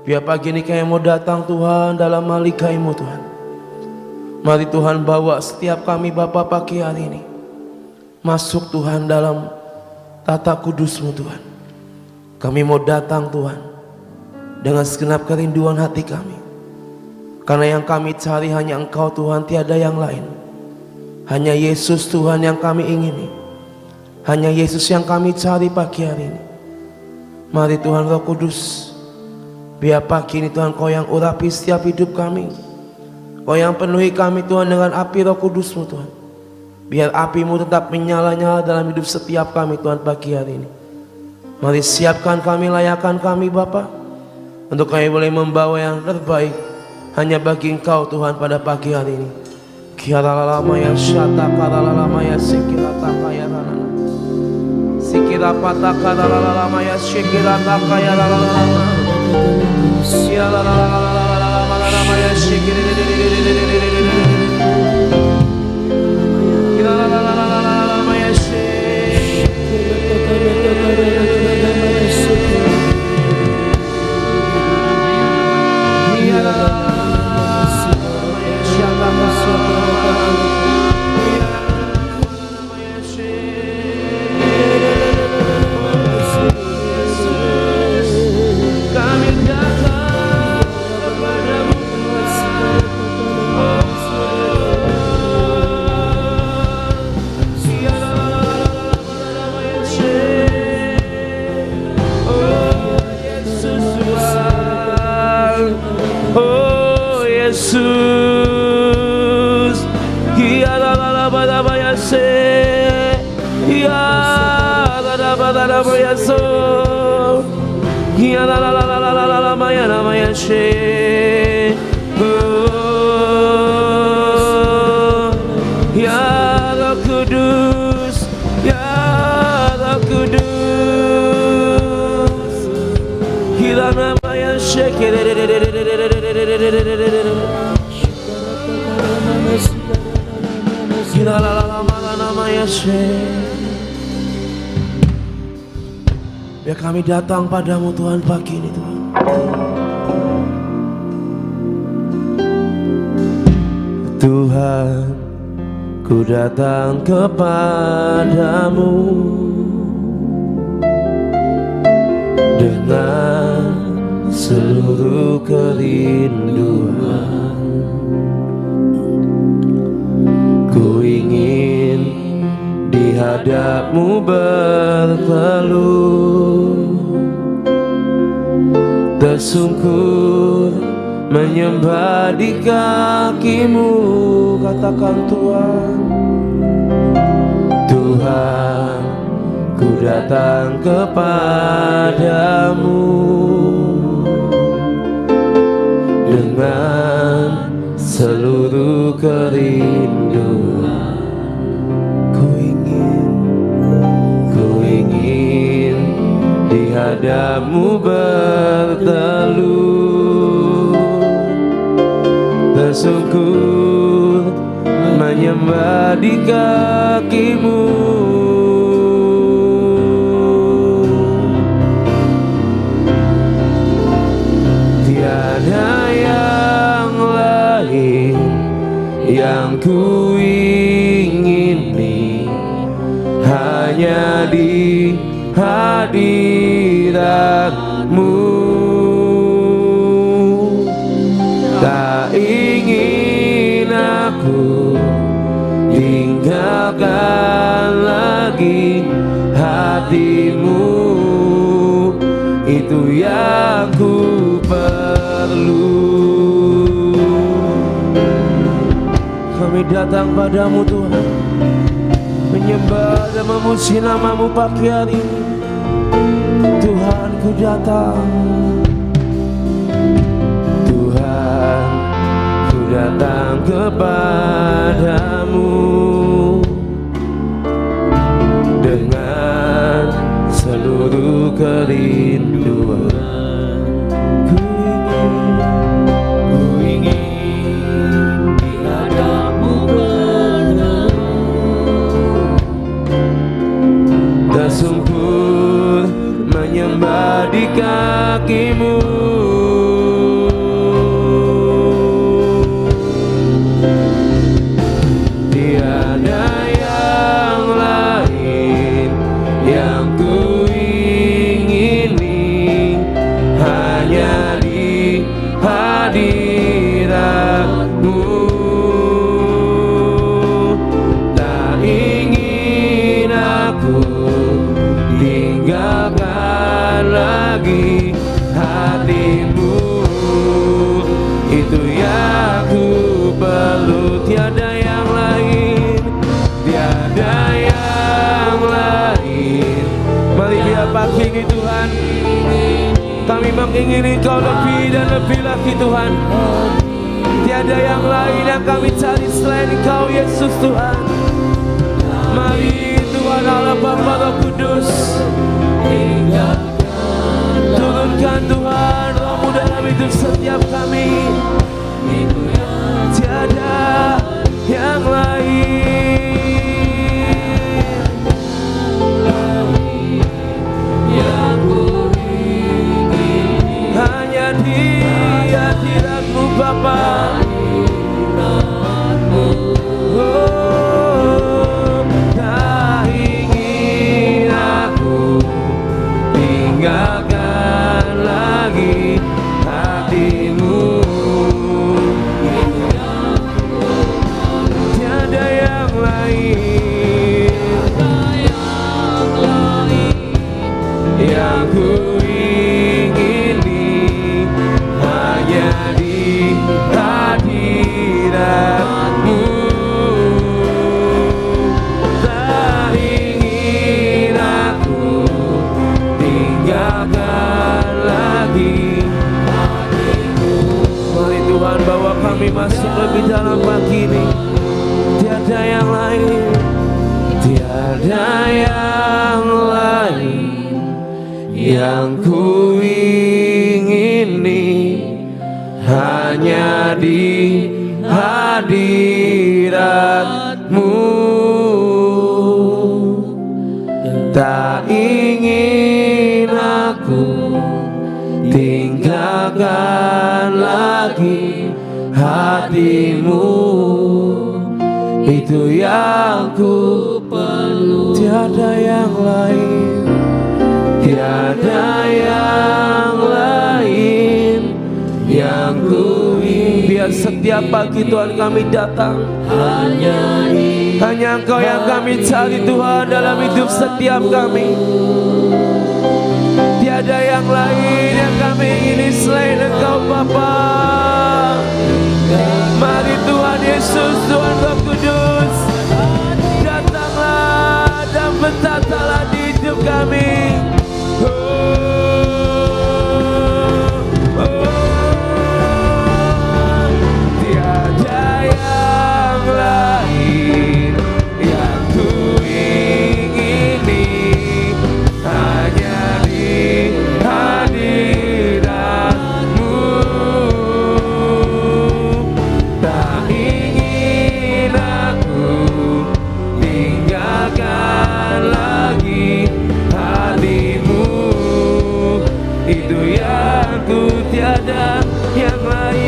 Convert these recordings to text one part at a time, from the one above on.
Biar pagi ini kami mau datang Tuhan dalam malika-Mu Tuhan. Mari Tuhan bawa setiap kami Bapa pagi hari ini masuk Tuhan dalam tata kudus-Mu Tuhan. Kami mau datang Tuhan dengan segenap kerinduan hati kami. Karena yang kami cari hanya Engkau Tuhan, tiada yang lain. Hanya Yesus Tuhan yang kami ingini. Hanya Yesus yang kami cari pagi hari ini. Mari Tuhan Roh Kudus, biar pagi ini Tuhan Kau yang urapi setiap hidup kami. Kau yang penuhi kami Tuhan dengan api Roh Kudus-Mu Tuhan. Biar api-Mu tetap menyala-nyala dalam hidup setiap kami Tuhan pagi hari ini. Mari siapkan kami, layakan kami Bapa, untuk kami boleh membawa yang terbaik hanya bagi Engkau Tuhan pada pagi hari ini. Kiaralamaya syata karalamaya sikirata kaya ranana. Sikira pataka ralamaya sikirata kaya ranana. Sialalamaya sikirata. Kiaralamaya Yesus, ya la la la ba la ba ya se, ya la la ba la ba ya so, ya la la la la la la la ma ya she, ya Roh Kudus, ya Roh Kudus, ya nama ya she. Biar kami datang padamu Tuhan pagi ini Tuhan. Tuhan, ku datang kepadamu dengan seluruh kerinduan. Ku ingin di hadap-Mu berteluh, tersungkur menyembah di kaki-Mu. Katakan Tuhan, Tuhan, ku datang kepadamu dengan seluruh kerinduan. Ku ingin di hadap-Mu berteluh, tersungkur menyembah di kaki-Mu. Tiada yang lain yang ku ingini, hanya di hadirat-Mu. Tak ingin aku tinggalkan lagi hati-Mu, itu yang ku perlu. Kami datang padamu Tuhan, menyembah dan memuji nama-Mu pagi hari ini. Tuhan, ku datang. Tuhan, ku datang kepadamu dengan seluruh kerinduan. Ku ingin di hadap-Mu berteluh, tersungkur menyembah di kaki-Mu. mengingini Kau lebih dan lebih lagi Tuhan. Tiada yang lain yang kami cari selain Kau Yesus Tuhan. Mari Tuhan Allah Bapa Roh Kudus, turunkan Tuhan Roh-Mu dalam hidup setiap kami. Tiada yang lain yang ku ingini, hanya di hadirat-Mu Bapa. Oh, tak ingin aku tinggalkan lagi hati-Mu. Tiada yang lain yang ku ingini, hanya di hadirat-Mu. Tak ingin aku tinggalkan lagi hati-Mu. Mari Tuhan bawa kami masuk lebih dalam pagi ini. Tiada yang lain, tiada yang lain yang ku ingini, hanya di hadirat-Mu. Tak ingin aku tinggalkan lagi hati-Mu. Itu yang ku perlu. Tiada yang lain, tiada yang lain yang ku ingin. Biar setiap pagi Tuhan kami datang, hanya Engkau yang kami cari Tuhan dalam hidup setiap kami. Tiada yang lain yang kami ingini selain Engkau Bapa. Mari Tuhan Yesus, Tuhan Roh Kudus, datanglah dan bertatalah di hidup kami. Tiada yang lain yang ku ingini, hanya di hadirat-Mu. Tak ingin aku tinggalkan lagi hati-Mu. Itu yang ku tiada yang lain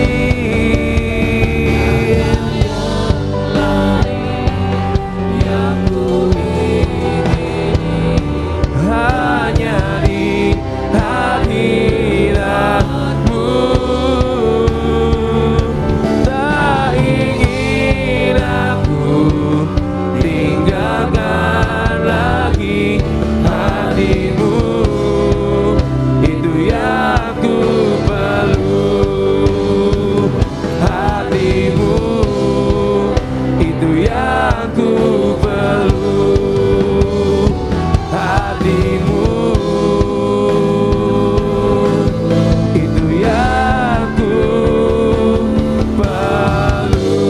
yang ku ingini, hanya di hadirat-Mu. Tak ingin aku tinggalkan lagi hati-Mu. Itu yang ku perlu. Hati-Mu, itu yang ku perlu. Hati-Mu, itu yang ku perlu.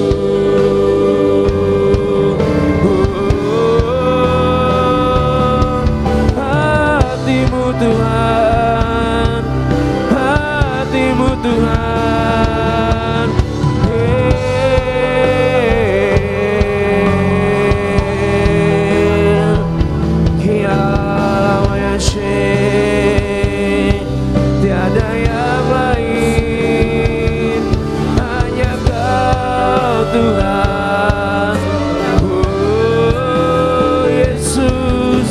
Hati-Mu Tuhan, hati-Mu Tuhan. Tiada yang lain, hanya Kau Tuhan. Oh Yesus,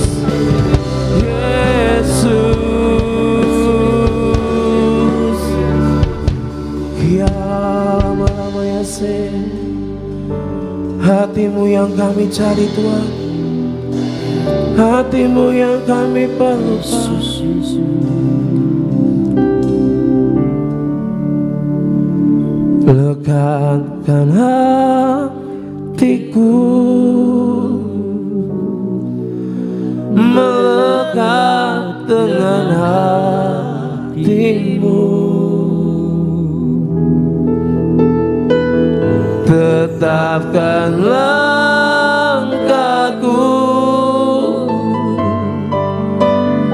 Yesus. Hati-Mu yang kami cari Tuhan, hati-Mu yang kami perlu. Lekatkan hatiku, melekat dengan hati-Mu. Tetapkan langkahku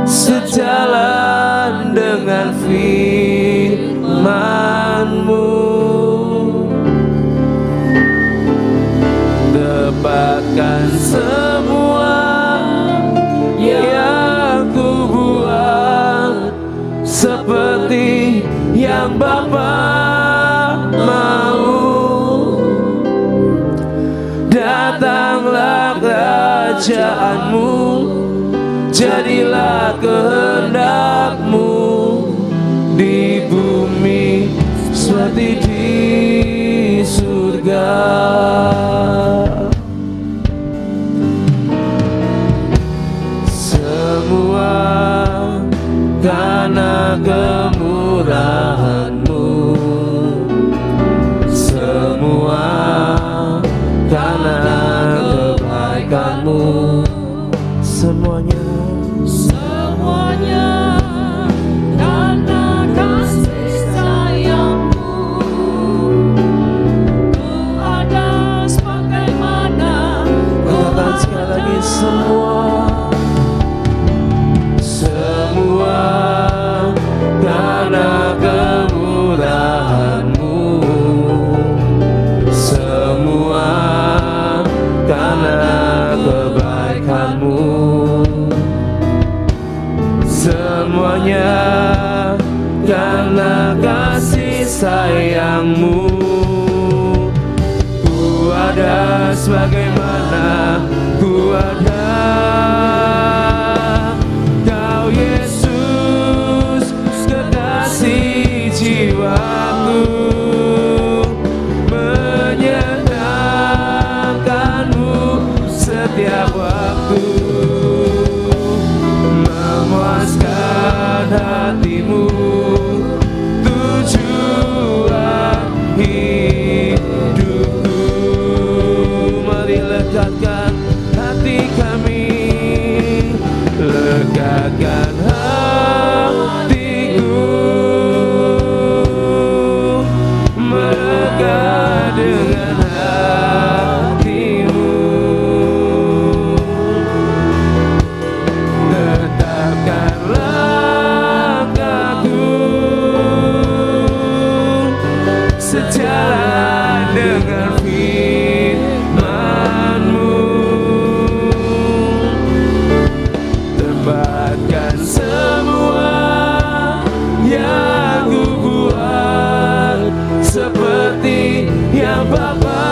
sejalan dengan firman-Mu. Dapatkan semua yang ku buat seperti yang Bapa mau. Datanglah kerajaan-Mu, jadilah kehendak-Mu di bumi seperti di surga. Semua karena kemurahan-Mu, semua karena kebaikan-Mu, semuanya karena kasih sayang-Mu. Ku ada sebagaimana katakan sekali lagi, semua karena kemurahan-Mu, semua karena kebaikan-Mu, semuanya karena kasih sayang-Mu. Ku ada sebagaimana ku ada. Kau Yesus kekasih jiwaku, menyenangkan-Mu setiap waktu, memuaskan hati-Mu, tujuan hidupku. Mari lekatkan hati kami, lekatkan hatiku, melekat dengan hati-Mu. Tetapkan langkahku sejalan dengan firman-Mu. Tempatkan semua yang ku buat seperti yang Bapa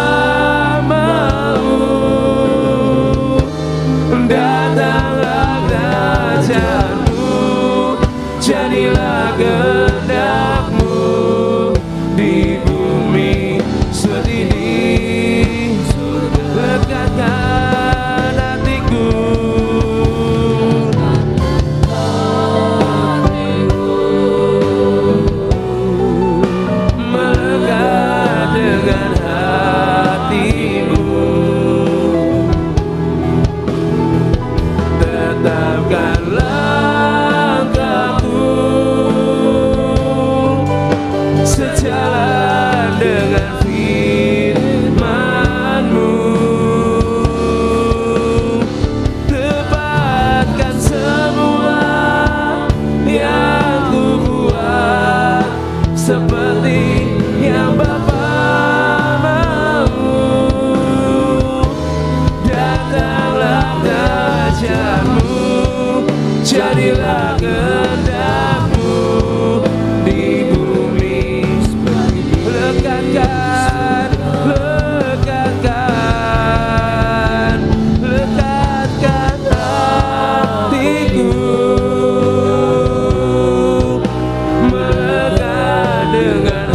mau. Datanglah kerajaan-Mu, jadilah kehendak-Mu di bumi seperti di surga. Lekatkan hatiku, melekat dengan hati-Mu. Tetapkan langkahku sejalan dengan firman-Mu. Tepatkan semua yang ku buat seperti yang Bapa mau. Datanglah kerajaan-Mu, jadilah kehendak-Mu di bumi. Lekatkan, lekatkan, lekatkan hatiku, melekat dengan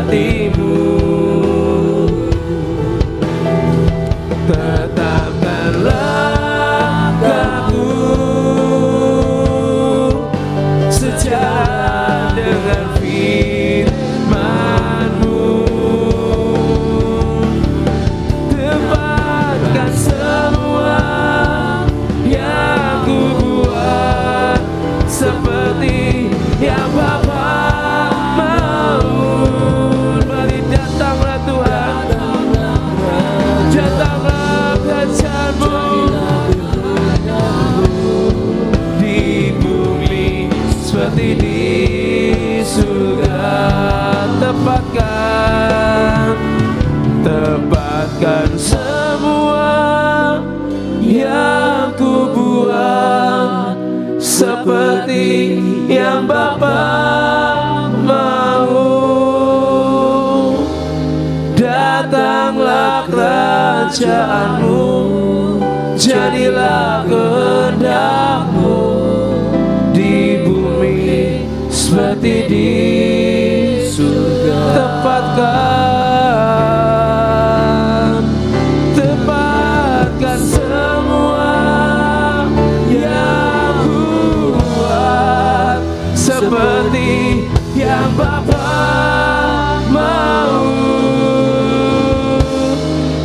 hati-Mu. Tetapkan langkahku tepatkan semua yang ku buat seperti yang Bapa mau. Datanglah kerajaanmu, jadilah kehendak-Mu di bumi seperti di surga. Tepatkan semua yang ku buat seperti yang Bapa mau.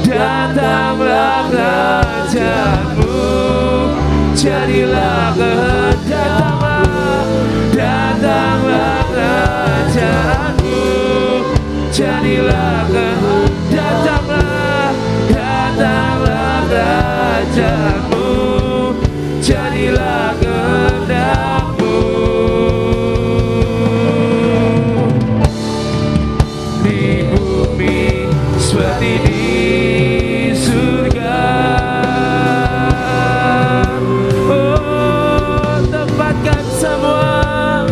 Datanglah kerajaanmu, jadilah kehendak-Mu. Datanglah kerajaanmu, jadilah kehendak-Mu. Datanglah kerajaanmu, jadilah kehendak-Mu di bumi seperti di surga. Oh, tempatkan semua.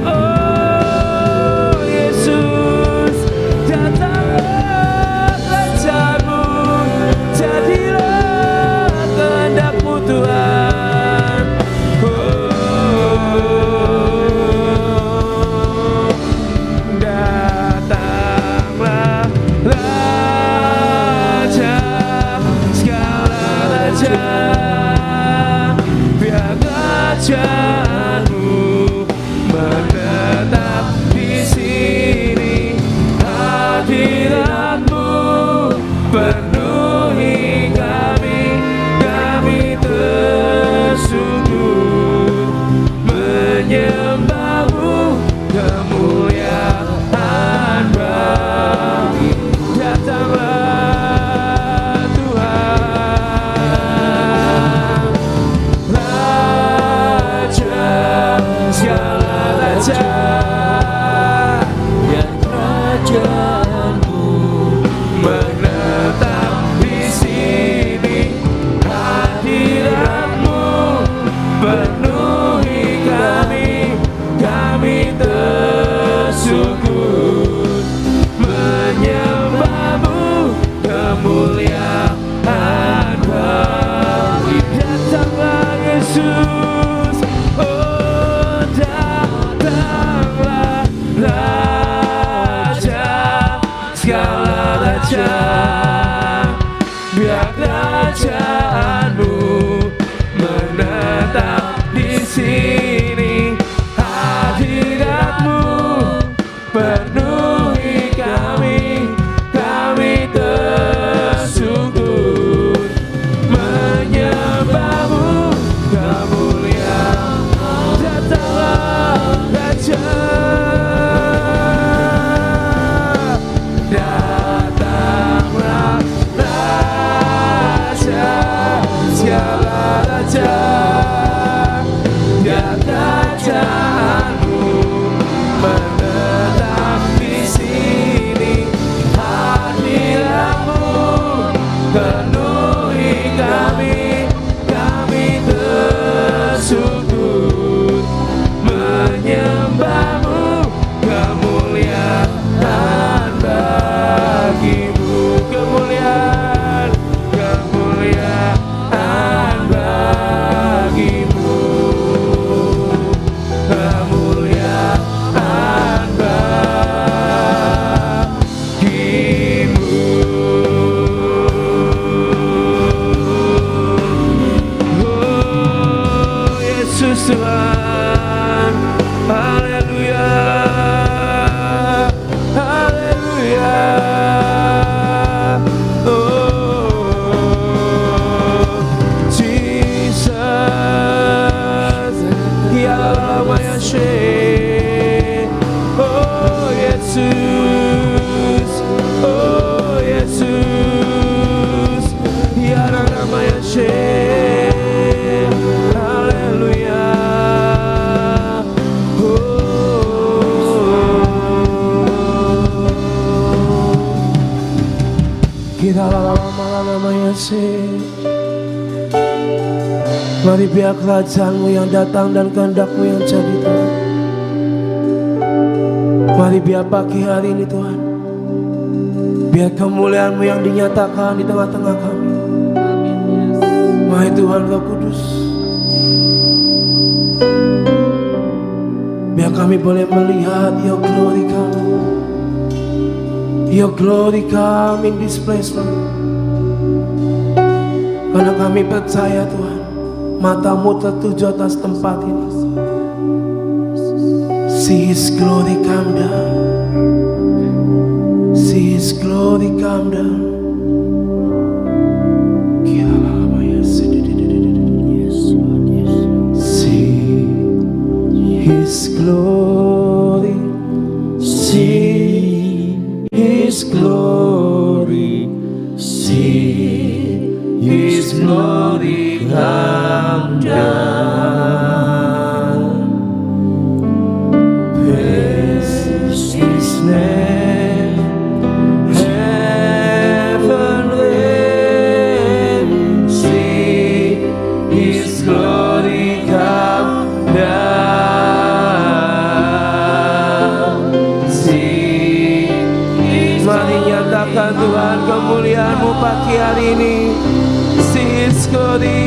Oh Yesus, datanglah kerajaanmu, jadilah kehendak-Mu Tuhan. Datanglah Raja, segala raja, biar kerajaanmu menetap di sini. Hadirat-Mu penuhi kami, kami tersungkur menyembah-Mu, kemuliaan bagi. Datanglah Tuhan, Raja, segala raja, yang kerajaan-Mu menetap di sini. Hadirat-Mu penuhi kami, kami tersungkur menyembah-Mu, kemuliaan bagi. Datanglah Yesus, oh datanglah Raja, Mari biar kerajaan-Mu yang datang dan kehendak-Mu yang jadi Tuhan. Mari biar pagi hari ini Tuhan, biar kemuliaan-Mu yang dinyatakan di tengah-tengah kami. Mari Tuhan Roh Kudus, biar kami boleh melihat Your glory come. Your glory come in this place Lord. Karena kami percaya Tuhan, mata-Mu tertuju atas tempat ini. See His glory come down. See His glory come down. See His glory. See His glory. See His glory come down. Praise His name. Heaven rain. See His glory come down. See His Mari nyatakan Tuhan kemuliaan-Mu pagi hari ini. See His glory.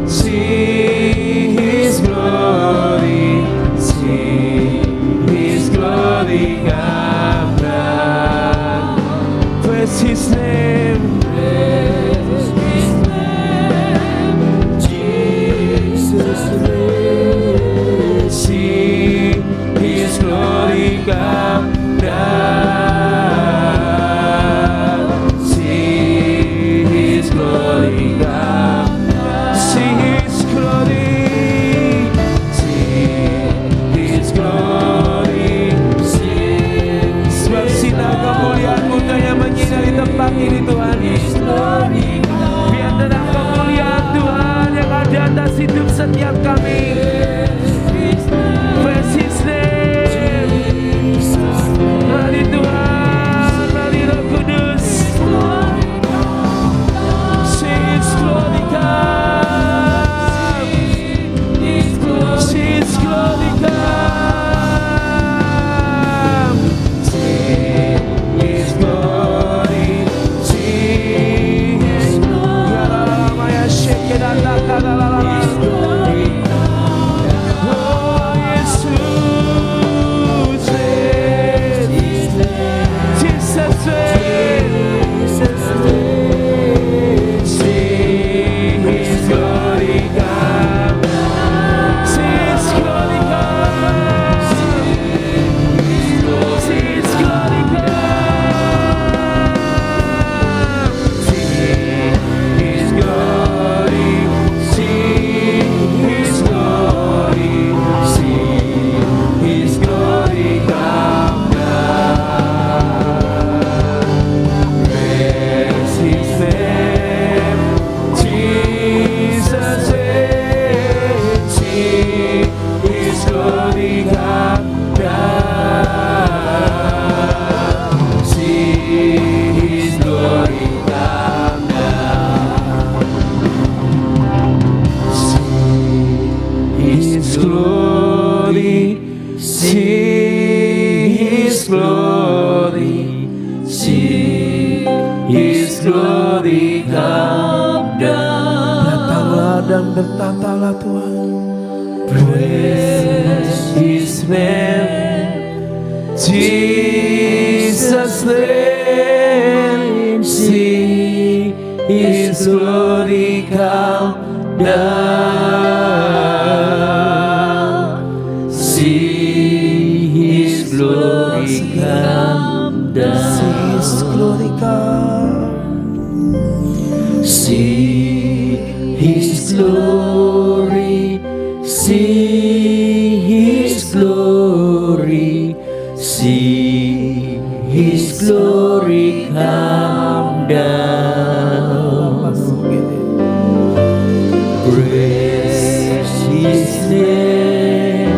See His glory. See His glory come down. Praise His name. Praise His name. Jesus' name. See His glory come down. See His glory come down. See His glory. See His glory. Sebab sinar kemuliaan-Mu yang menyinari tempat ini Tuhan. Biar terang kemuliaan Tuhan yang ada atas hidup setiap kami. Praise His name. Mari Tuhan, mari Roh Kudus. See His glory come. See His glory come. See His glory. See His glory. Maya shake it and la la la la la. Oh Jesus, Jesus, see His glory come. See His glory come. See His glory come. See His glory. See His glory. See His glory come down. Praise His name. Jesus' name. See His glory come down. See His glory come down. See His glory. See His glory. See His glory come down. Datanglah dan bertatalah Tuhan. Praise His name. Jesus' name. See His glory come down. See His glory come down. See His glory come. See His glory. See His glory. See His glory come down. Praise His name.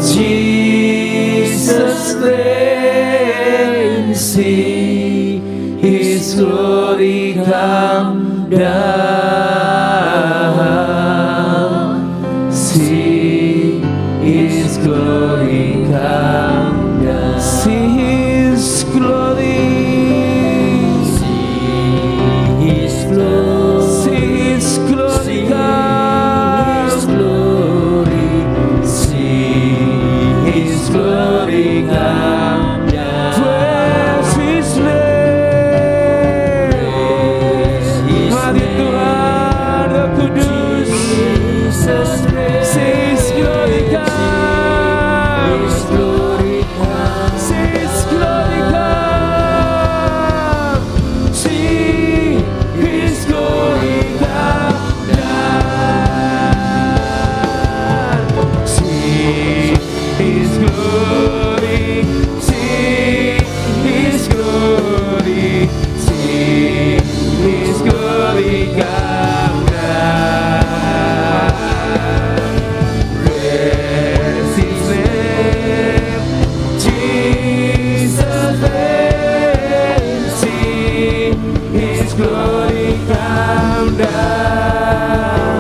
Jesus' name. See come down. See His glory come down. See His glory. See His glory. See His glory come. See His glory come down. Praise His name. Mari Tuhan Roh Kudus. See His glory come. See His glory come. See His glory come down. See His glory. See His glory. See His glory come down. Praise His name, Jesus' name. See His glory come down.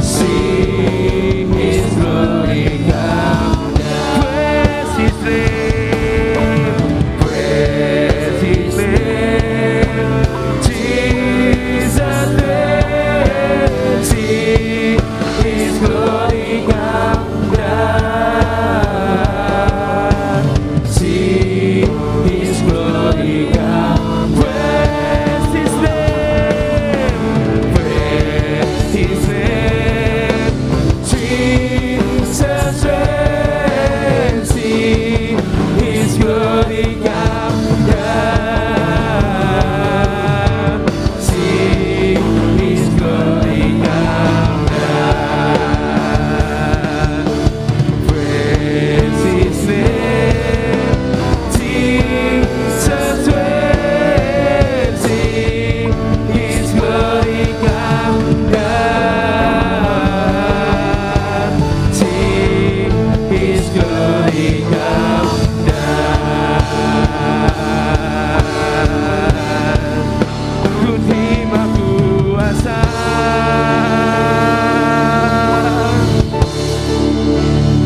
See His glory come down. Praise His name, praise His name, Jesus' name. See His glory come down. See His glory come. Praise His name, praise His name, Jesus' name. See His glory come down. See His glory come down. Praise His name, Jesus' name. See His glory come down. See His glory come down. Ku terima kuasa,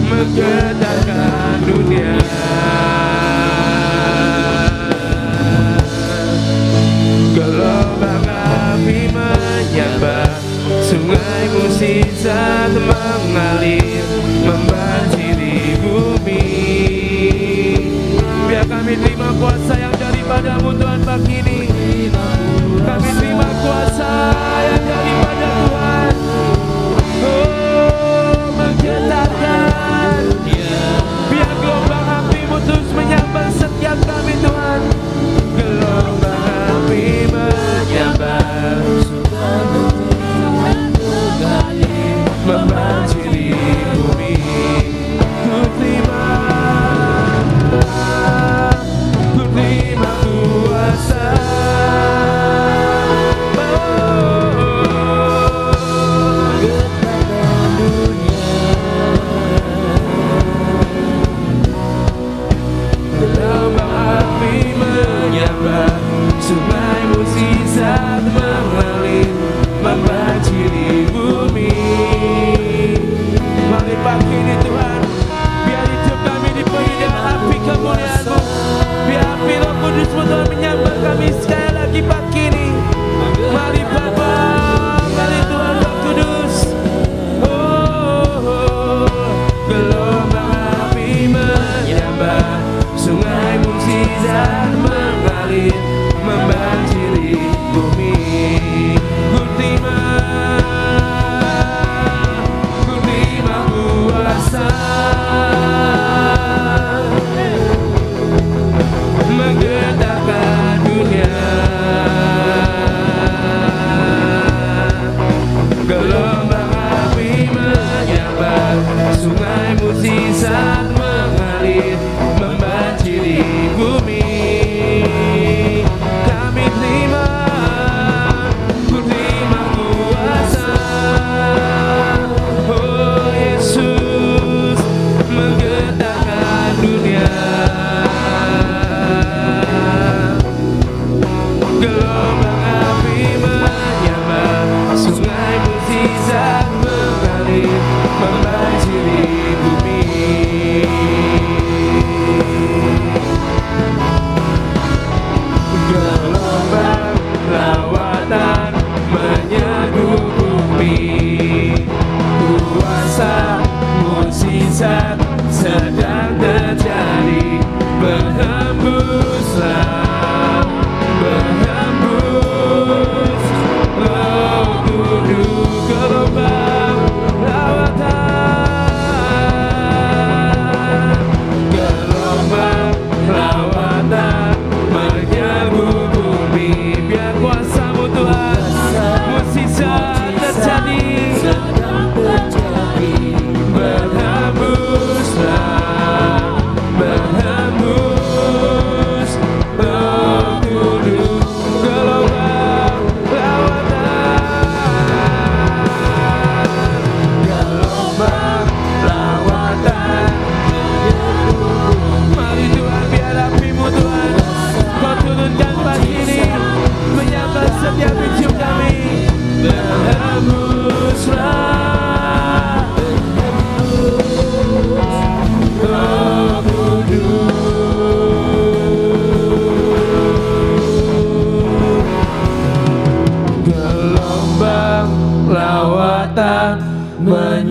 menggetarkan dunia. Gelombang api menyambar, sungai mukjizat mengalir, membanjiri bumi. Biar kami terima kuasa yang daripadamu Tuhan pagi ini. Kami terima kuasa yang daripada Tuhan. Oh, menggetarkan dunia. Biar gelombang api-Mu terus menyambar setiap kami Tuhan. Gelombang api menyambar, membanjiri bumi. Ku terima kuasa. Getarkan dunia. Gelombang api menyambar, sungai mukjizat mengalir, membanjiri bumi.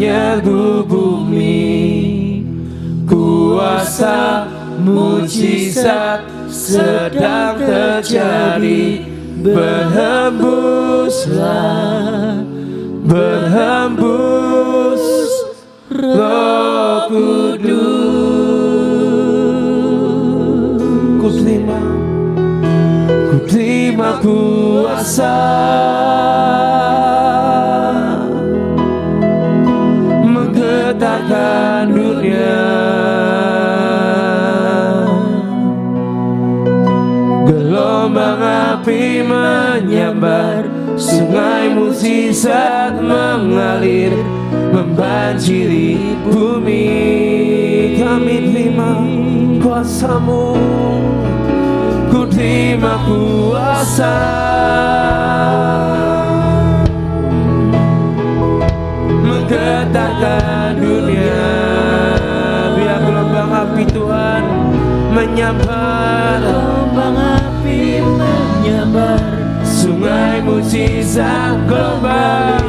menyerbu bumi. Kuasa mujizat sedang terjadi. Berhembuslah, berhembus Roh Kudus. Ku terima kuasa menggetarkan dunia. Gelombang api menyambar, sungai mukjizat mengalir, membanjiri bumi. Kami terima kuasa-Mu, ku terima kuasa menggetarkan dunia. Biar gelombang api Tuhan menyambar, Gelombang api menyambar, sungai mukjizat gelombang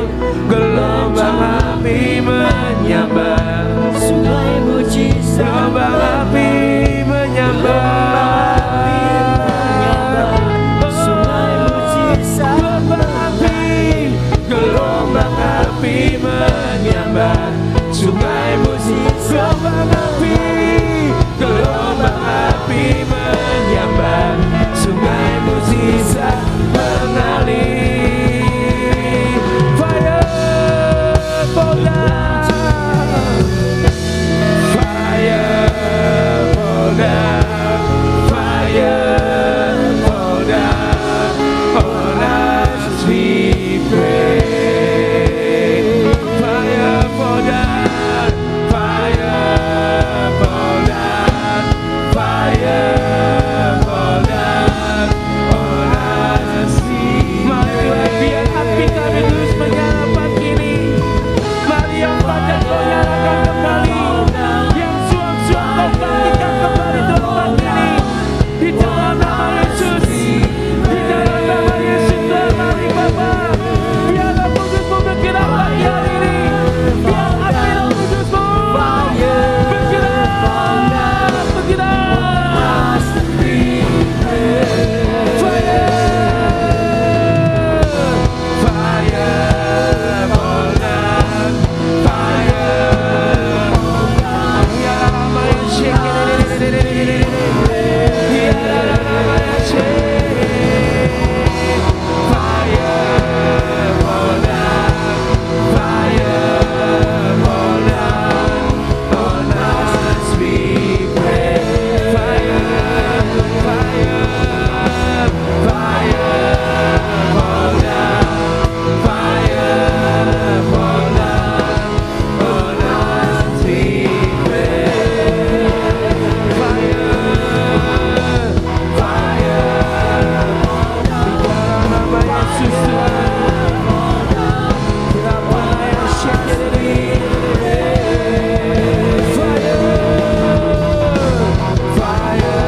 api menyambar, sungai mujizat, gelombang api menyambar, sungai mujizat, gelombang api menyambar, sungai mukjizat, gelombang api menyambar, sungai mukjizat mengalir. Fire fall down, fire fall down, fire fall down on us we pray. Fire fall down, fire fall down, fire fall down on us we pray. Mari biar api kami terus menyala pagi ini. Mari yang padat kau nyalakan kembali, yang suam-suam kau bangkitkan kembali Tuhan pagi ini. Di dalam nama Yesus, di dalam nama Yesus, mari Bapa. Biarlah Kudus-Mu bergerak pagi hari ini. Biar api Roh Kudus-Mu bergerak, bergerak. Fire, fire fall down, fire fall down. Ya Rama ya Sheikh, ya Rama ya Sheikh. Fire fall down, fire fall down on us we pray. Fire, fire, fire fall down, fire fall down on us we pray. Fire, fire fall down. Di dalam nama Yesus Tuhan. Di dalam nama Yesus Fire, fire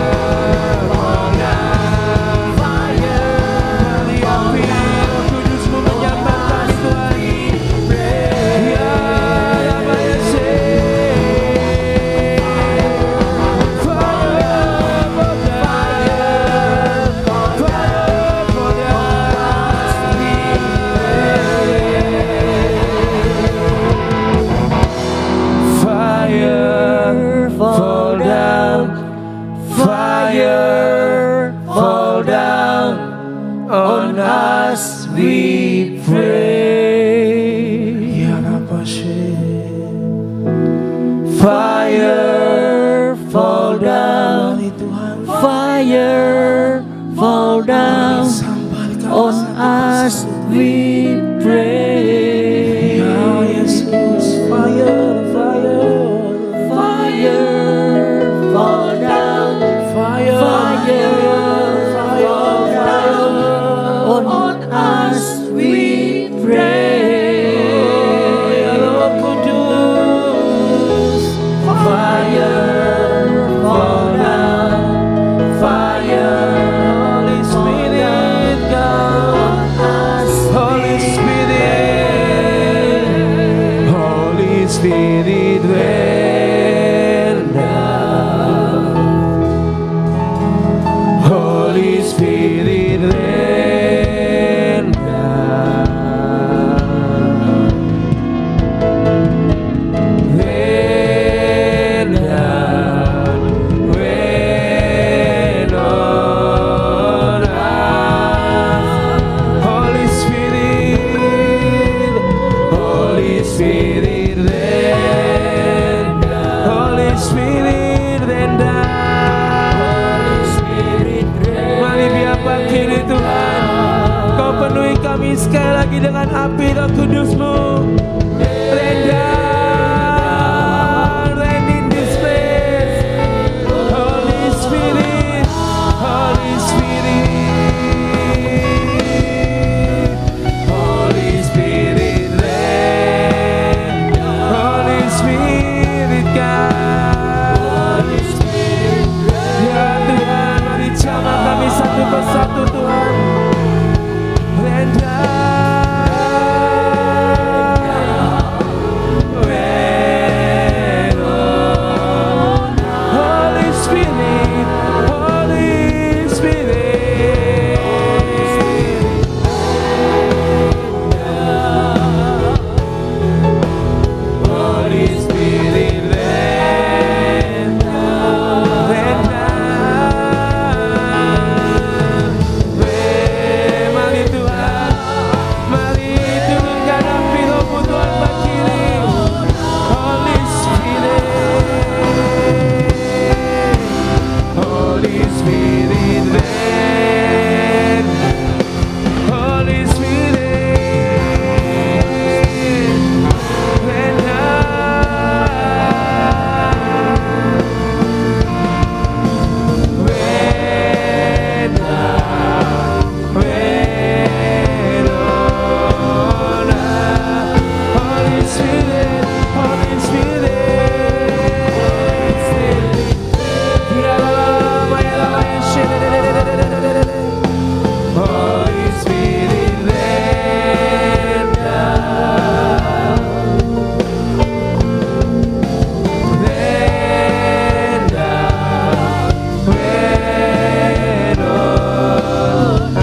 fall down, fire. Mari api Roh Kudus-Mu menyambar kami Tuhan. Ya Rama Yesus. Fire fall down, fire fall down. Fire fall down on us we pray. Ya Rabba fire fall down, fire fall down on us we pray. Ya Yesus, fire, fire, Fire fall down, fire, fire fall down on us we pray. Ya Roh Kudus, Spirit, rain down. Holy Spirit, rain down. Rain down, rain on us. Holy Spirit, Holy Spirit, rain down. Holy Spirit, rain down. Mari biar pagi ini Tuhan, Kau penuhi kami sekali lagi dengan api Roh Kudus-Mu. Rain down, rain in this place. Holy Spirit, Holy Spirit, Holy Spirit, rain. Holy Spirit, God. Ya Tuhan, mari jamah kami satu persatu Tuhan. Rain down, rain on. Holy Spirit, Holy Spirit, Holy Spirit, rain down, rain down. Mari Tuhan, mari turunkan api Roh-Mu Tuhan pagi ini. Holy Spirit, Holy Spirit, rain. Holy Spirit, rain down. Rain down, rain on us. Holy Spirit, Holy Spirit. Holy Spirit, rain down. Rain down, rain on us.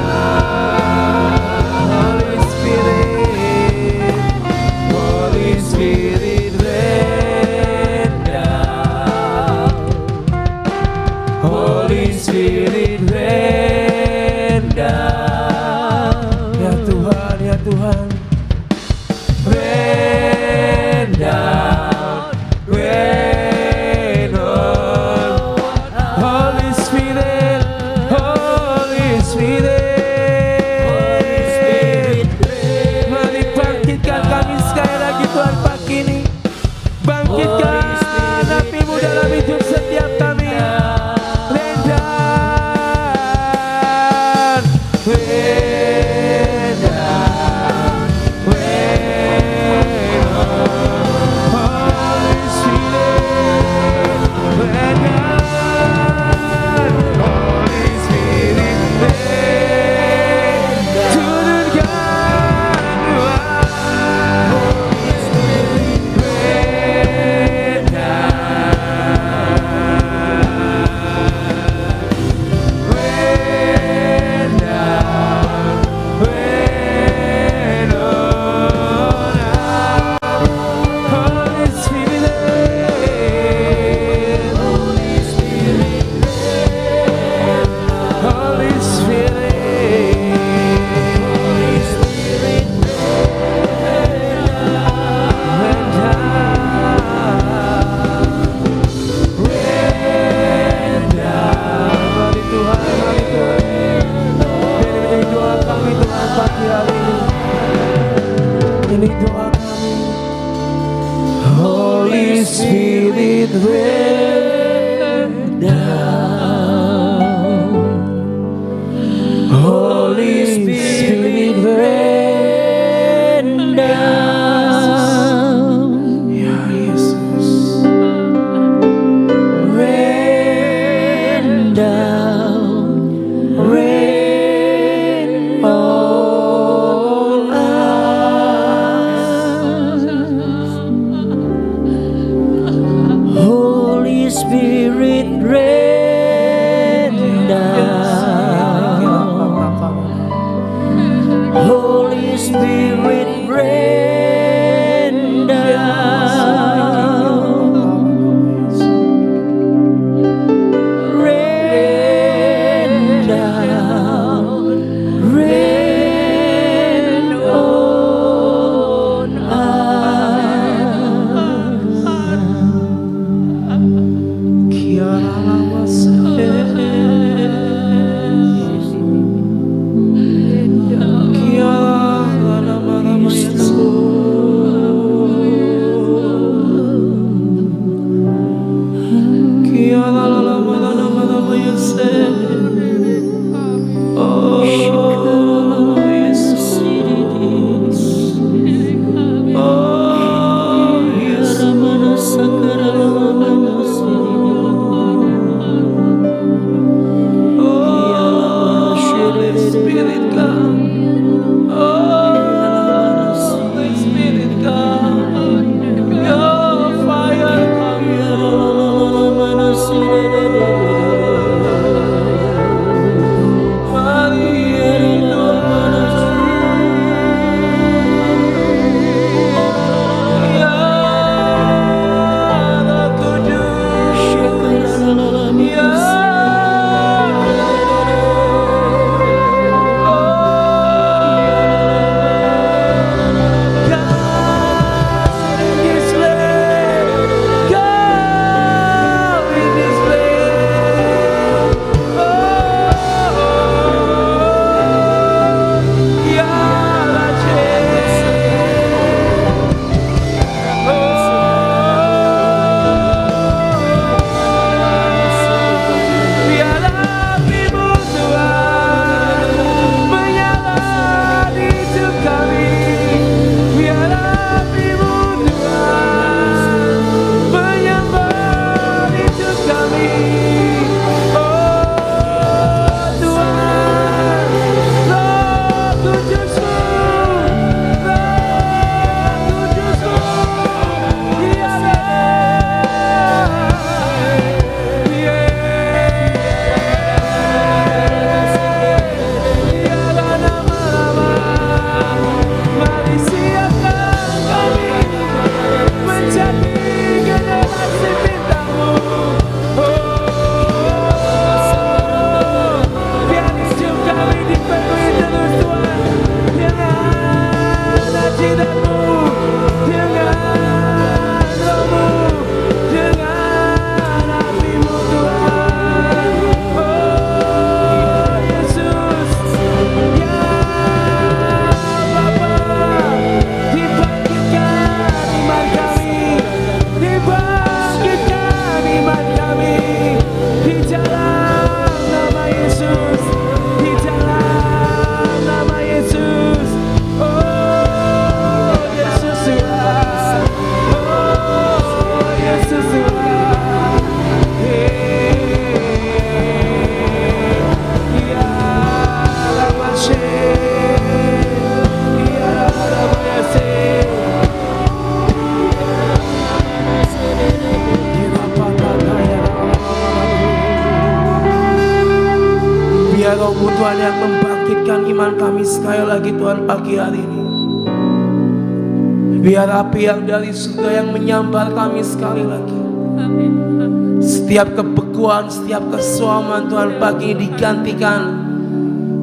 Holy Spirit, Holy Spirit, rain down. Holy Spirit, rain down. Ya Tuhan, ya Tuhan. Rain down, rain on. Holy Spirit, Holy Spirit. Mari bangkitkan kami sekali lagi Tuhan pagi ini. Bangkitkan api-Mu dalam hidup setiap kami. Rain down, rain down, rain on. Holy Spirit, rain down. Holy Spirit, rain. Turunkan Tuhan. Holy Spirit, rain down. Rain down, rain on us. Holy Spirit, Holy Spirit, Holy Spirit, rain down, rain down. Mari Tuhan, mari Tuhan. Ini doa kami Tuhan pagi hari ini. Ini doa kami. Holy Spirit, rain down. Holy Spirit, rain down. Ya Yesus. Rain down, rain on us. Tuhan yang membangkitkan iman kami sekali lagi Tuhan pagi hari ini. Biar api yang dari surga yang menyambar kami sekali lagi. Setiap kebekuan, setiap kesuaman Tuhan pagi ini digantikan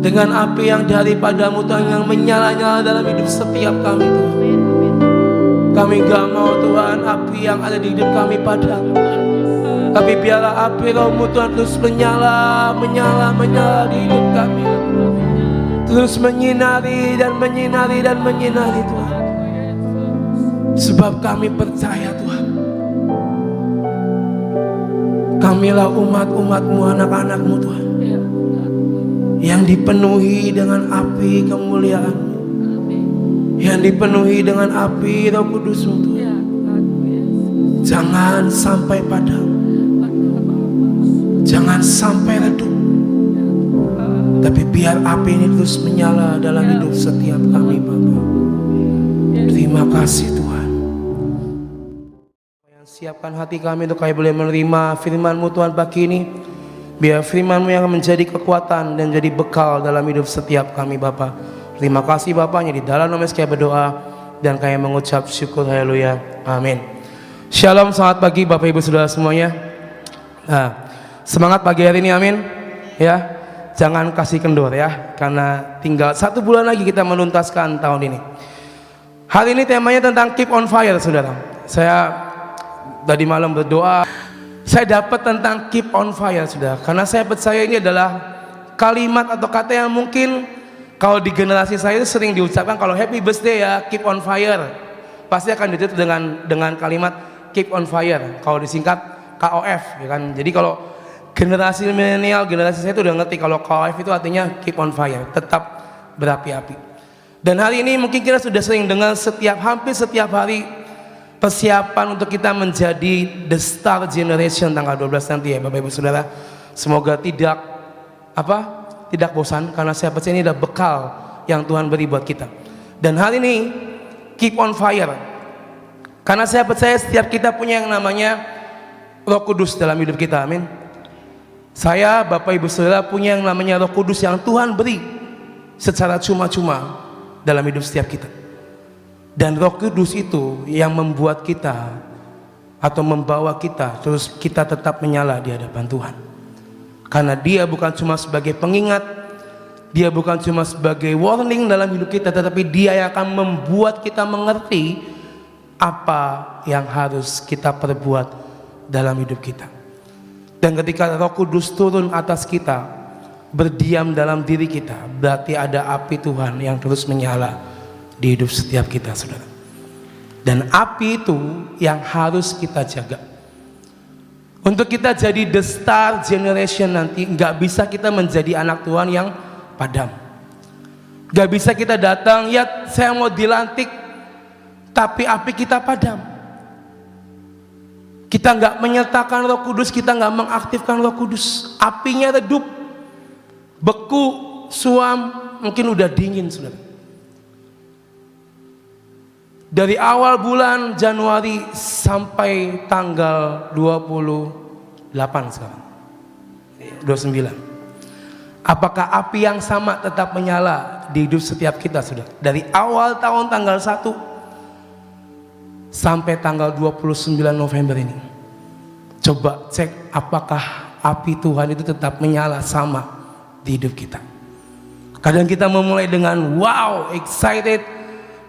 dengan api yang daripadamu Tuhan yang menyala-nyala dalam hidup setiap kami Tuhan. Kami gak mau Tuhan api yang ada di hidup kami padam, tapi biarlah api Roh-Mu Tuhan terus menyala, menyala, menyala di hidup kami. Terus menyinari dan menyinari dan menyinari Tuhan. Sebab kami percaya Tuhan, kamilah umat-umat-Mu, anak-anak-Mu Tuhan, yang dipenuhi dengan api kemuliaan-Mu, yang dipenuhi dengan api Roh Kudus-Mu Tuhan. Jangan sampai padam, jangan sampai redup, tapi biar api ini terus menyala dalam hidup setiap kami Bapa. Terima kasih Tuhan. Siapkan hati kami untuk kami boleh menerima firman-Mu Tuhan pagi ini. Biar firman-Mu yang menjadi kekuatan dan jadi bekal dalam hidup setiap kami Bapa. Terima kasih Bapaknya, di dalam nama Yesus kami berdoa dan kami mengucap syukur. Haleluya, amin. Shalom, selamat pagi Bapak Ibu Saudara semuanya. Nah, semangat pagi hari ini, amin. Ya, jangan kasih kendor ya, karena tinggal 1 bulan lagi kita menuntaskan tahun ini. Hari ini temanya tentang keep on fire, saudara. Saya tadi malam berdoa, saya dapat tentang keep on fire, saudara. Karena saya percaya ini adalah kalimat atau kata yang mungkin kalau di generasi saya itu sering diucapkan. Kalau happy birthday ya, keep on fire, pasti akan ditutup dengan kalimat keep on fire. Kalau disingkat KOF, ya kan. Jadi kalau generasi milenial, generasi saya itu udah ngerti kalau KOF itu artinya keep on fire, tetap berapi-api. Dan hari ini mungkin kita sudah sering dengar hampir setiap hari persiapan untuk kita menjadi the star generation tanggal 12 nanti ya Bapak Ibu Saudara. Semoga tidak bosan, karena saya percaya ini adalah bekal yang Tuhan beri buat kita. Dan hari ini keep on fire, karena saya percaya setiap kita punya yang namanya Roh Kudus dalam hidup kita, amin. Saya, Bapak Ibu Saudara, punya yang namanya Roh Kudus yang Tuhan beri secara cuma-cuma dalam hidup setiap kita. Dan Roh Kudus itu yang membuat kita atau membawa kita terus kita tetap menyala di hadapan Tuhan. Karena Dia bukan cuma sebagai pengingat, Dia bukan cuma sebagai warning dalam hidup kita, tetapi Dia yang akan membuat kita mengerti apa yang harus kita perbuat dalam hidup kita. Dan ketika Roh Kudus turun atas kita, berdiam dalam diri kita, berarti ada api Tuhan yang terus menyala di hidup setiap kita, saudara. Dan api itu yang harus kita jaga. Untuk kita jadi the star generation nanti, nggak bisa kita menjadi anak Tuhan yang padam. Nggak bisa kita datang, ya saya mau dilantik, tapi api kita padam. Kita nggak menyertakan Roh Kudus, kita nggak mengaktifkan Roh Kudus, apinya redup, beku, suam, mungkin udah dingin, saudara. Dari awal bulan Januari sampai tanggal 28 sekarang, 29. Apakah api yang sama tetap menyala di hidup setiap kita, saudara? Dari awal tahun tanggal 1 sampai tanggal 29 November ini. Coba cek apakah api Tuhan itu tetap menyala sama di hidup kita. Kadang kita memulai dengan wow, excited,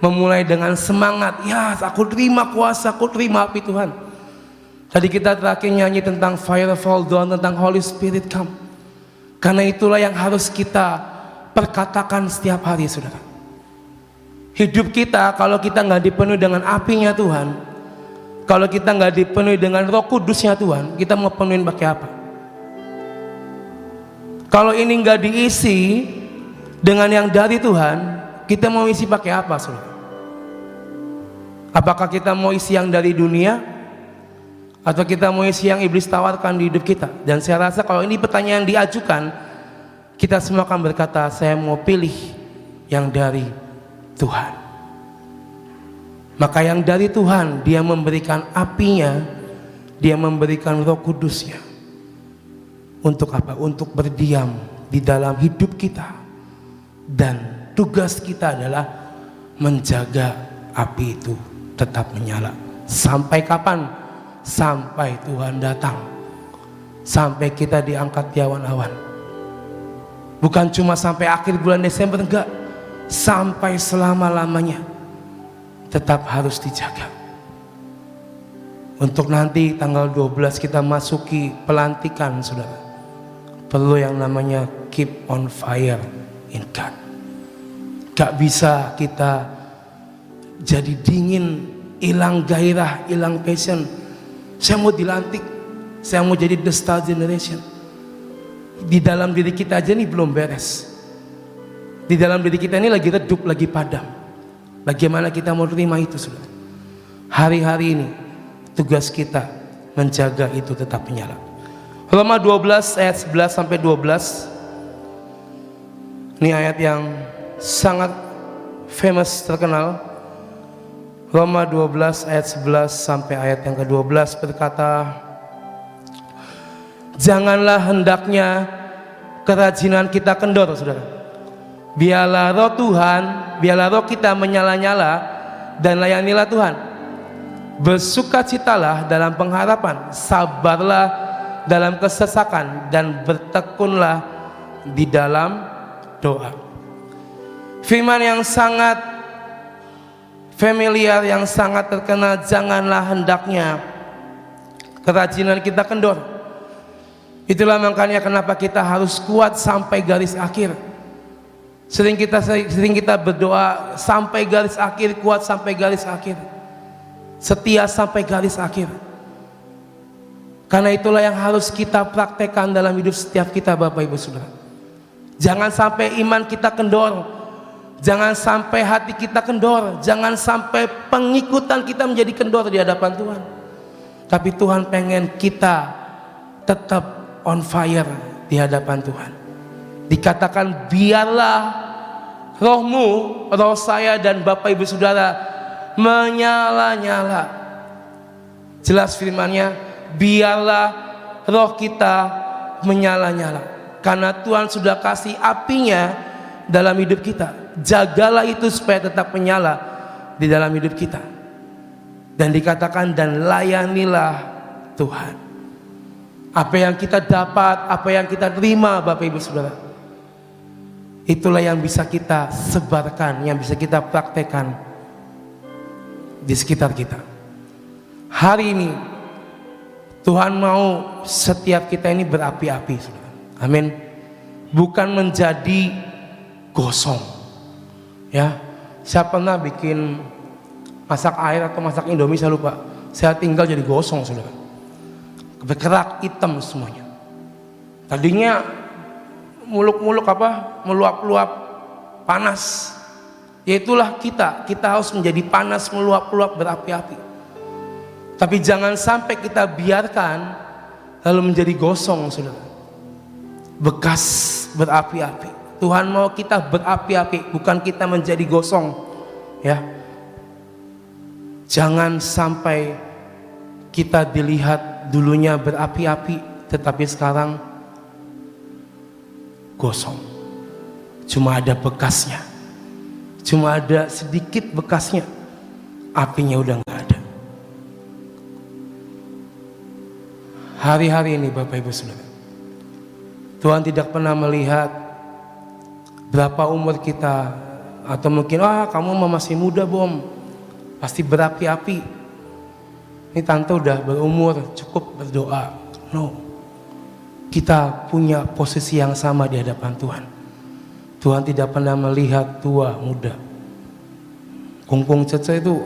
memulai dengan semangat, ya aku terima kuasa, aku terima api Tuhan. Tadi kita terakhir nyanyi tentang fire fall down, tentang Holy Spirit come. Karena itulah yang harus kita perkatakan setiap hari, saudara. Hidup kita kalau kita nggak dipenuhi dengan apinya Tuhan, kalau kita nggak dipenuhi dengan Roh Kudusnya Tuhan, kita mau penuhin pakai apa? Kalau ini nggak diisi dengan yang dari Tuhan, kita mau isi pakai apa, saudara? Apakah kita mau isi yang dari dunia, atau kita mau isi yang iblis tawarkan di hidup kita? Dan saya rasa kalau ini pertanyaan diajukan, kita semua akan berkata, saya mau pilih yang dari Tuhan. Maka yang dari Tuhan, Dia memberikan apinya, Dia memberikan Roh Kudusnya. Untuk apa? Untuk berdiam di dalam hidup kita. Dan tugas kita adalah menjaga api itu tetap menyala. Sampai kapan? Sampai Tuhan datang, sampai kita diangkat di awan-awan. Bukan cuma sampai akhir bulan Desember, enggak, sampai selama-lamanya tetap harus dijaga. Untuk nanti tanggal 12 kita masuki pelantikan, saudara, perlu yang namanya keep on fire in God. Gak bisa kita jadi dingin, hilang gairah, hilang passion. Saya mau dilantik, saya mau jadi the star generation. Di dalam diri kita aja nih belum beres. Di dalam diri kita ini lagi redup, lagi padam. Bagaimana kita mau terima itu, saudara? Hari-hari ini tugas kita menjaga itu tetap menyala. Roma 12 ayat 11 sampai 12. Ini ayat yang sangat famous, terkenal. Roma 12 ayat 11 sampai ayat yang ke-12 berkata, janganlah hendaknya kerajinan kita kendor, saudara. Biarlah roh Tuhan, biarlah roh kita menyala-nyala dan layanilah Tuhan. Bersukacitalah dalam pengharapan, sabarlah dalam kesesakan, dan bertekunlah di dalam doa. Firman yang sangat familiar, yang sangat terkenal, janganlah hendaknya kerajinan kita kendor. Itulah makanya kenapa kita harus kuat sampai garis akhir. Sering kita berdoa sampai garis akhir, kuat sampai garis akhir, setia sampai garis akhir. Karena itulah yang harus kita praktekkan dalam hidup setiap kita, Bapak Ibu Saudara. Jangan sampai iman kita kendor, jangan sampai hati kita kendor, jangan sampai pengikutan kita menjadi kendor di hadapan Tuhan. Tapi Tuhan pengen kita tetap on fire di hadapan Tuhan. Dikatakan biarlah rohmu, roh saya dan Bapak Ibu Saudara menyala-nyala. Jelas firman-Nya, biarlah roh kita menyala-nyala. Karena Tuhan sudah kasih apinya dalam hidup kita. Jagalah itu supaya tetap menyala di dalam hidup kita. Dan dikatakan dan layanilah Tuhan. Apa yang kita dapat, apa yang kita terima, Bapak Ibu Saudara, itulah yang bisa kita sebarkan, yang bisa kita praktekkan di sekitar kita. Hari ini Tuhan mau setiap kita ini berapi-api, saudara. Amin. Bukan menjadi gosong. Ya, saya pernah bikin masak air atau masak Indomie, saya lupa. Saya tinggal jadi gosong, saudara. Berkerak hitam semuanya. Tadinya muluk-muluk meluap-luap panas. Yaitulah kita harus menjadi panas, meluap-luap, berapi-api. Tapi jangan sampai kita biarkan lalu menjadi gosong, saudara. Bekas berapi-api. Tuhan mau kita berapi-api, bukan kita menjadi gosong. Ya, jangan sampai kita dilihat dulunya berapi-api, tetapi sekarang gosong. Cuma ada bekasnya, cuma ada sedikit bekasnya, apinya udah nggak ada. Hari-hari ini Bapak Ibu Saudara, Tuhan tidak pernah melihat berapa umur kita, atau mungkin kamu masih muda Bom, pasti berapi-api. Ini tante udah berumur, cukup berdoa. No, kita punya posisi yang sama di hadapan Tuhan. Tuhan tidak pernah melihat tua muda. Kungkung cece itu,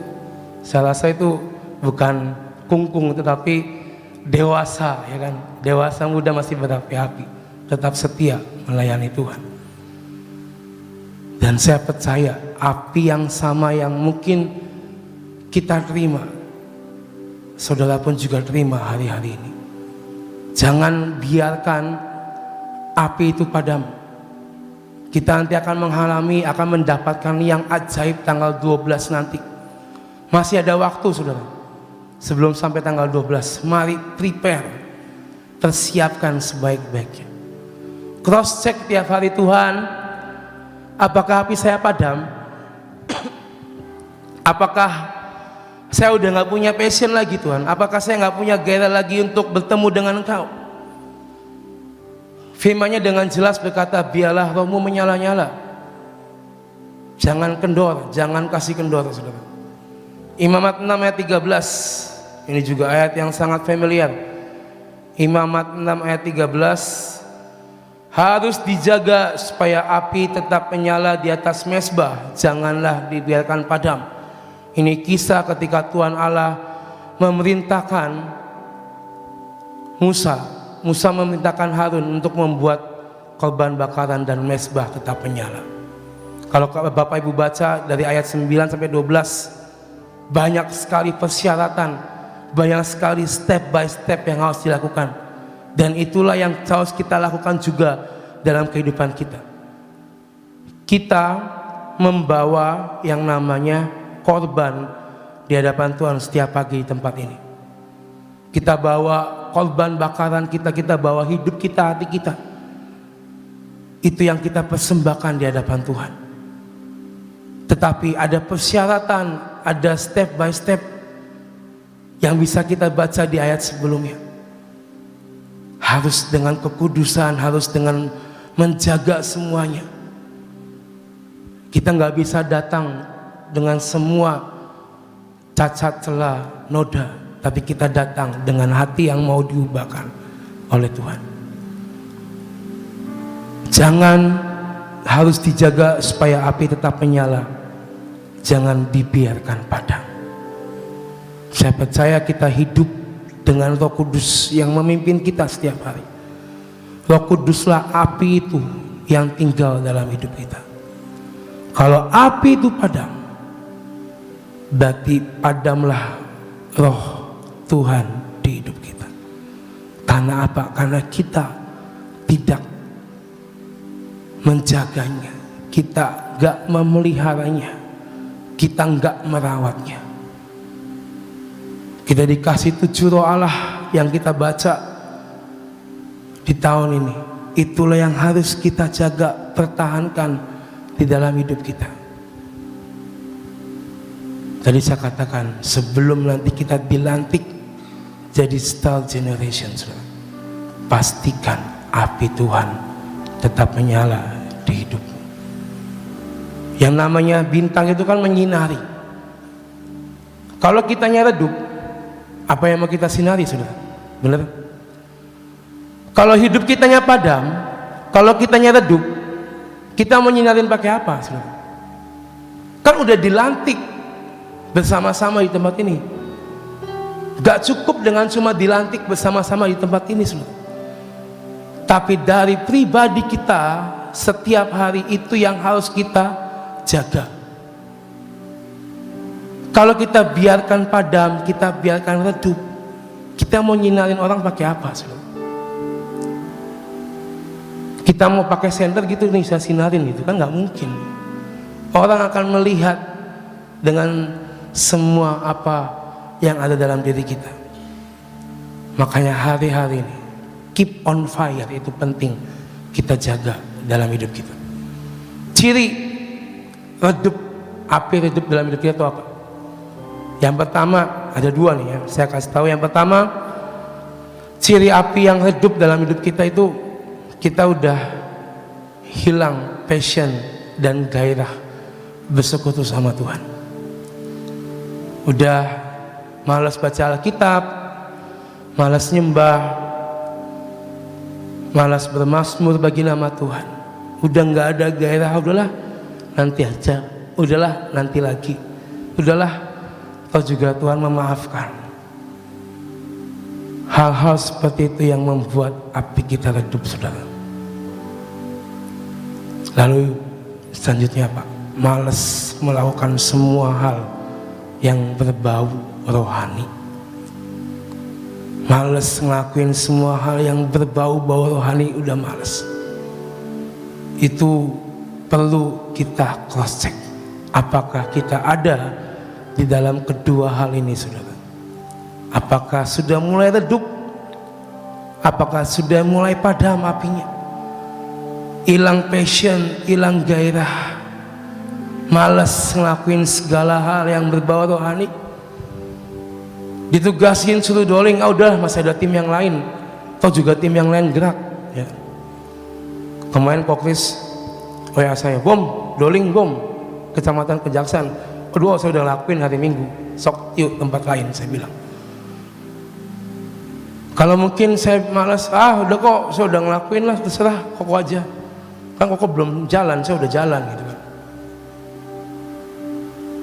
saya rasa itu bukan kungkung, tetapi dewasa, ya kan? Dewasa muda masih berapi-api, tetap setia melayani Tuhan. Dan saya percaya api yang sama yang mungkin kita terima, saudara pun juga terima hari-hari ini. Jangan biarkan api itu padam. Kita nanti akan mendapatkan yang ajaib tanggal 12 nanti. Masih ada waktu, saudara. Sebelum sampai tanggal 12, mari prepare, persiapkan sebaik-baiknya. cross check tiap hari, Tuhan, apakah api saya padam? Apakah saya udah nggak punya passion lagi, Tuhan? Apakah saya nggak punya gairah lagi untuk bertemu dengan Engkau? Firman-Nya dengan jelas berkata, biarlah rohmu menyala-nyala, jangan kendor, jangan kasih kendor, saudara. Imamat 6 ayat 13, ini juga ayat yang sangat familiar. Imamat 6 ayat 13, harus dijaga supaya api tetap menyala di atas mezbah, janganlah dibiarkan padam. Ini kisah ketika Tuhan Allah memerintahkan Musa memerintahkan Harun untuk membuat korban bakaran dan mezbah tetap menyala. Kalau Bapak Ibu baca dari ayat 9 sampai 12, banyak sekali persyaratan, banyak sekali step by step yang harus dilakukan. Dan itulah yang harus kita lakukan juga dalam kehidupan kita. Kita membawa yang namanya korban di hadapan Tuhan setiap pagi di tempat ini. Kita bawa korban bakaran kita bawa hidup kita, hati kita. Itu yang kita persembahkan di hadapan Tuhan. Tetapi ada persyaratan, ada step by step yang bisa kita baca di ayat sebelumnya. Harus dengan kekudusan, harus dengan menjaga semuanya. Kita nggak bisa datang dengan semua cacat, celah, noda, tapi kita datang dengan hati yang mau diubahkan oleh Tuhan. Jangan, harus dijaga supaya api tetap menyala, jangan dibiarkan padam. Saya percaya kita hidup dengan Roh Kudus yang memimpin kita setiap hari. Roh Kuduslah api itu yang tinggal dalam hidup kita. Kalau api itu padam, berarti padamlah roh Tuhan di hidup kita. Karena apa? Karena kita tidak menjaganya, kita gak memeliharanya, kita gak merawatnya. Kita dikasih 7 roh Allah yang kita baca di tahun ini. Itulah yang harus kita jaga, pertahankan di dalam hidup kita. Tadi saya katakan, sebelum nanti kita dilantik jadi star generation, pastikan api Tuhan tetap menyala di hidupmu. Yang namanya bintang itu kan menyinari. Kalau kitanya redup, apa yang mau kita sinari, saudara? Benar? Kalau hidup kitanya padam, kalau kitanya redup, kita mau nyinarin pakai apa, saudara? Kan udah dilantik bersama-sama di tempat ini. Gak cukup dengan cuma dilantik bersama-sama di tempat ini, saudara. Tapi dari pribadi kita setiap hari itu yang harus kita jaga. Kalau kita biarkan padam, kita biarkan redup, kita mau nyinarin orang pakai apa, saudara? Kita mau pakai senter gitu nih, saya sinarin gitu kan nggak mungkin. Orang akan melihat dengan semua apa yang ada dalam diri kita. Makanya hari-hari ini keep on fire itu penting kita jaga dalam hidup kita. Ciri redup, api redup dalam hidup kita itu apa? Yang pertama, ada 2 nih ya, saya kasih tahu. Yang pertama, ciri api yang redup dalam hidup kita itu kita udah hilang passion dan gairah bersekutu sama Tuhan. Udah malas baca Alkitab, malas nyembah, malas bermazmur bagi nama Tuhan. Udah nggak ada gairah, udahlah nanti aja, udahlah nanti lagi, udahlah toh juga Tuhan memaafkan. Hal-hal seperti itu yang membuat api kita redup, saudara. Lalu selanjutnya apa? Malas melakukan semua hal yang berbau rohani. Males ngelakuin semua hal yang berbau-bau rohani, udah males. Itu perlu kita cross check. Apakah kita ada di dalam kedua hal ini, saudara? Apakah sudah mulai redup? Apakah sudah mulai padam apinya? hilang passion, hilang gairah, malas ngelakuin segala hal yang berbau rohani. Ditugasin suruh doling, udah masih ada tim yang lain, atau juga tim yang lain gerak ya. Kemarin Kokris WA saya, bom, doling bom, Kecamatan Kejaksan. Kedua saya udah lakuin hari Minggu, sok yuk tempat lain, saya bilang. Kalau mungkin saya malas, udah kok saya udah ngelakuin lah, terserah Koko aja, kan Koko belum jalan, saya udah jalan gitu kan.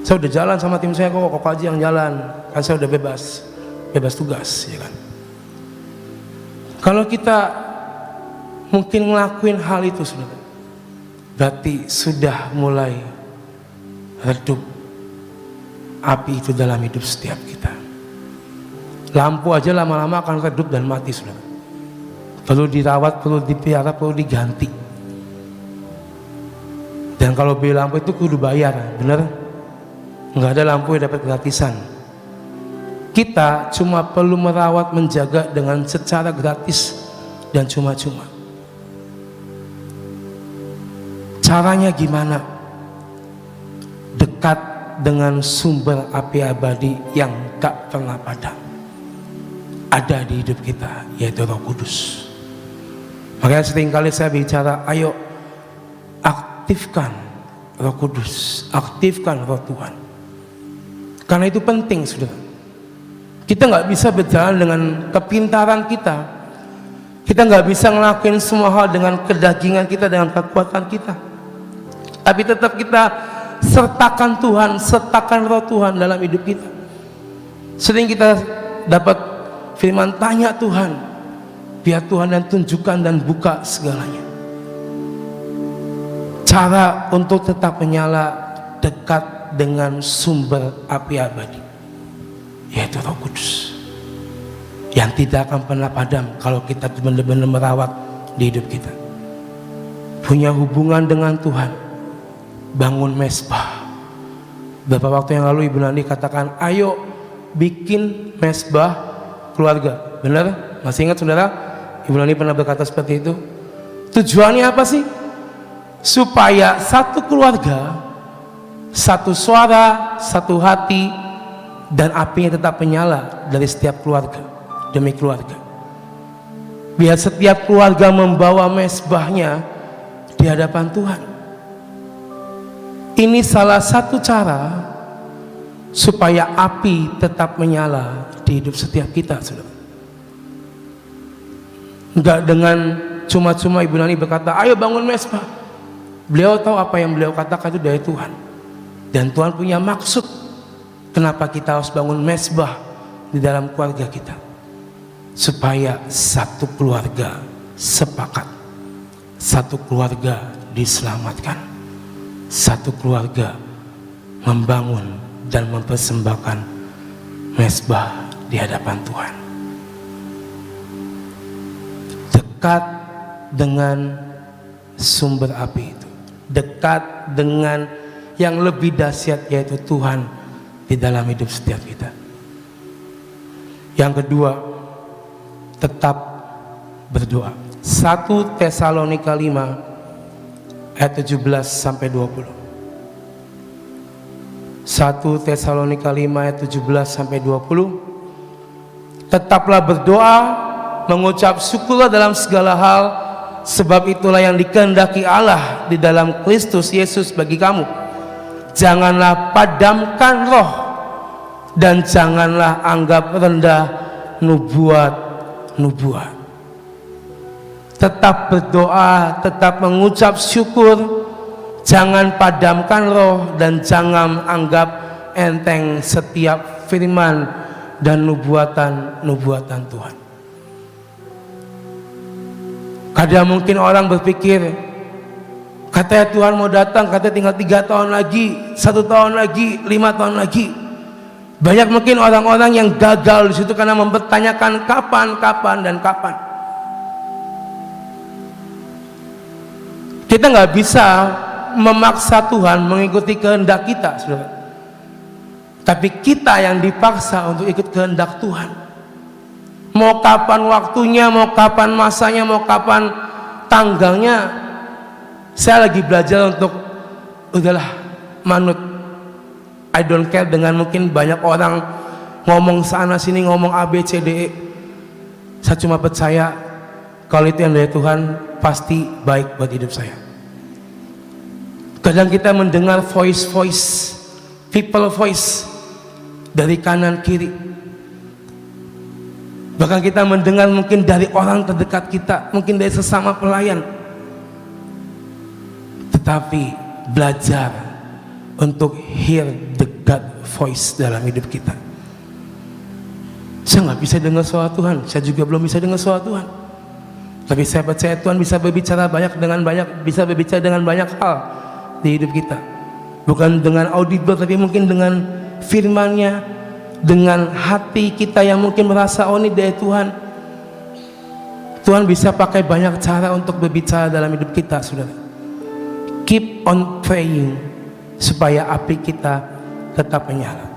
Saya udah jalan sama tim saya, Koko aja yang jalan, kan saya udah bebas tugas ya kan. Kalau kita mungkin ngelakuin hal itu sudah, berarti sudah mulai redup api itu dalam hidup setiap kita. Lampu aja lama-lama akan redup dan mati sudah. Perlu dirawat, perlu dipelihara, perlu diganti. Dan kalau beli lampu itu kudu bayar, bener? Nggak ada lampu yang dapat gratisan. Kita cuma perlu merawat, menjaga dengan secara gratis dan cuma-cuma. Caranya gimana? Dekat dengan sumber api abadi yang tak pernah padam, ada di hidup kita, yaitu Roh Kudus. Makanya seringkali saya bicara, ayo aktifkan Roh Kudus, aktifkan Roh Tuhan. Karena itu penting, saudara. Kita nggak bisa berjalan dengan kepintaran kita. Kita nggak bisa ngelakuin semua hal dengan kedagingan kita, dengan kekuatan kita. Tapi tetap kita sertakan Tuhan, sertakan Roh Tuhan dalam hidup kita. Sering kita dapat firman, tanya Tuhan, biar Tuhan yang tunjukkan dan buka segalanya. Cara untuk tetap menyala, dekat dengan sumber api abadi, yaitu Roh Kudus, yang tidak akan pernah padam kalau kita benar-benar merawat di hidup kita. Punya hubungan dengan Tuhan, bangun mesbah. Beberapa waktu yang lalu Ibu Nani katakan, ayo bikin mesbah keluarga. Benar? Masih ingat saudara? Ibu Nani pernah berkata seperti itu. Tujuannya apa sih? Supaya satu keluarga, satu suara, satu hati, dan apinya tetap menyala dari setiap keluarga demi keluarga. Biar setiap keluarga membawa mesbahnya di hadapan Tuhan. Ini salah satu cara supaya api tetap menyala di hidup setiap kita, saudara. Enggak dengan cuma-cuma Ibu Nani berkata, ayo bangun mesbah. Beliau tahu apa yang beliau katakan itu dari Tuhan. Dan Tuhan punya maksud kenapa kita harus bangun mesbah di dalam keluarga kita. Supaya satu keluarga sepakat, satu keluarga diselamatkan, satu keluarga membangun dan mempersembahkan mesbah di hadapan Tuhan. Dekat dengan sumber api itu, dekat dengan yang lebih dahsyat, yaitu Tuhan di dalam hidup setiap kita. Yang kedua, tetap berdoa. 1 Tesalonika 5 ayat 17 sampai 20. 1 Tesalonika 5 ayat 17 sampai 20. Tetaplah berdoa, mengucap syukurlah dalam segala hal, sebab itulah yang dikehendaki Allah di dalam Kristus Yesus bagi kamu. Janganlah padamkan roh, dan janganlah anggap rendah nubuat. Tetap berdoa, tetap mengucap syukur, jangan padamkan roh, dan jangan anggap enteng setiap firman dan nubuatan Tuhan. Kadang mungkin orang berpikir, katanya Tuhan mau datang, katanya tinggal 3 tahun lagi, 1 tahun lagi, 5 tahun lagi. Banyak mungkin orang-orang yang gagal di situ karena mempertanyakan kapan. Kita nggak bisa memaksa Tuhan mengikuti kehendak kita, saudara. Tapi kita yang dipaksa untuk ikut kehendak Tuhan. Mau kapan waktunya, mau kapan masanya, mau kapan tanggalnya, Saya lagi belajar untuk udahlah manut, I don't care dengan mungkin banyak orang ngomong sana sini, ngomong A B C D E. Saya cuma percaya kalau itu yang dari Tuhan pasti baik buat hidup saya. Kadang kita mendengar voice people voice dari kanan kiri, bahkan kita mendengar mungkin dari orang terdekat kita, mungkin dari sesama pelayan. Tetapi belajar untuk hear the God voice dalam hidup kita. Saya nggak bisa dengar suara Tuhan, saya juga belum bisa dengar suara Tuhan. Tapi saya percaya Tuhan bisa berbicara bisa berbicara dengan banyak hal di hidup kita. Bukan dengan audible, tapi mungkin dengan firman-Nya, dengan hati kita yang mungkin merasa oh ini dari Tuhan. Tuhan bisa pakai banyak cara untuk berbicara dalam hidup kita, saudara. Keep on praying supaya api kita tetap menyala.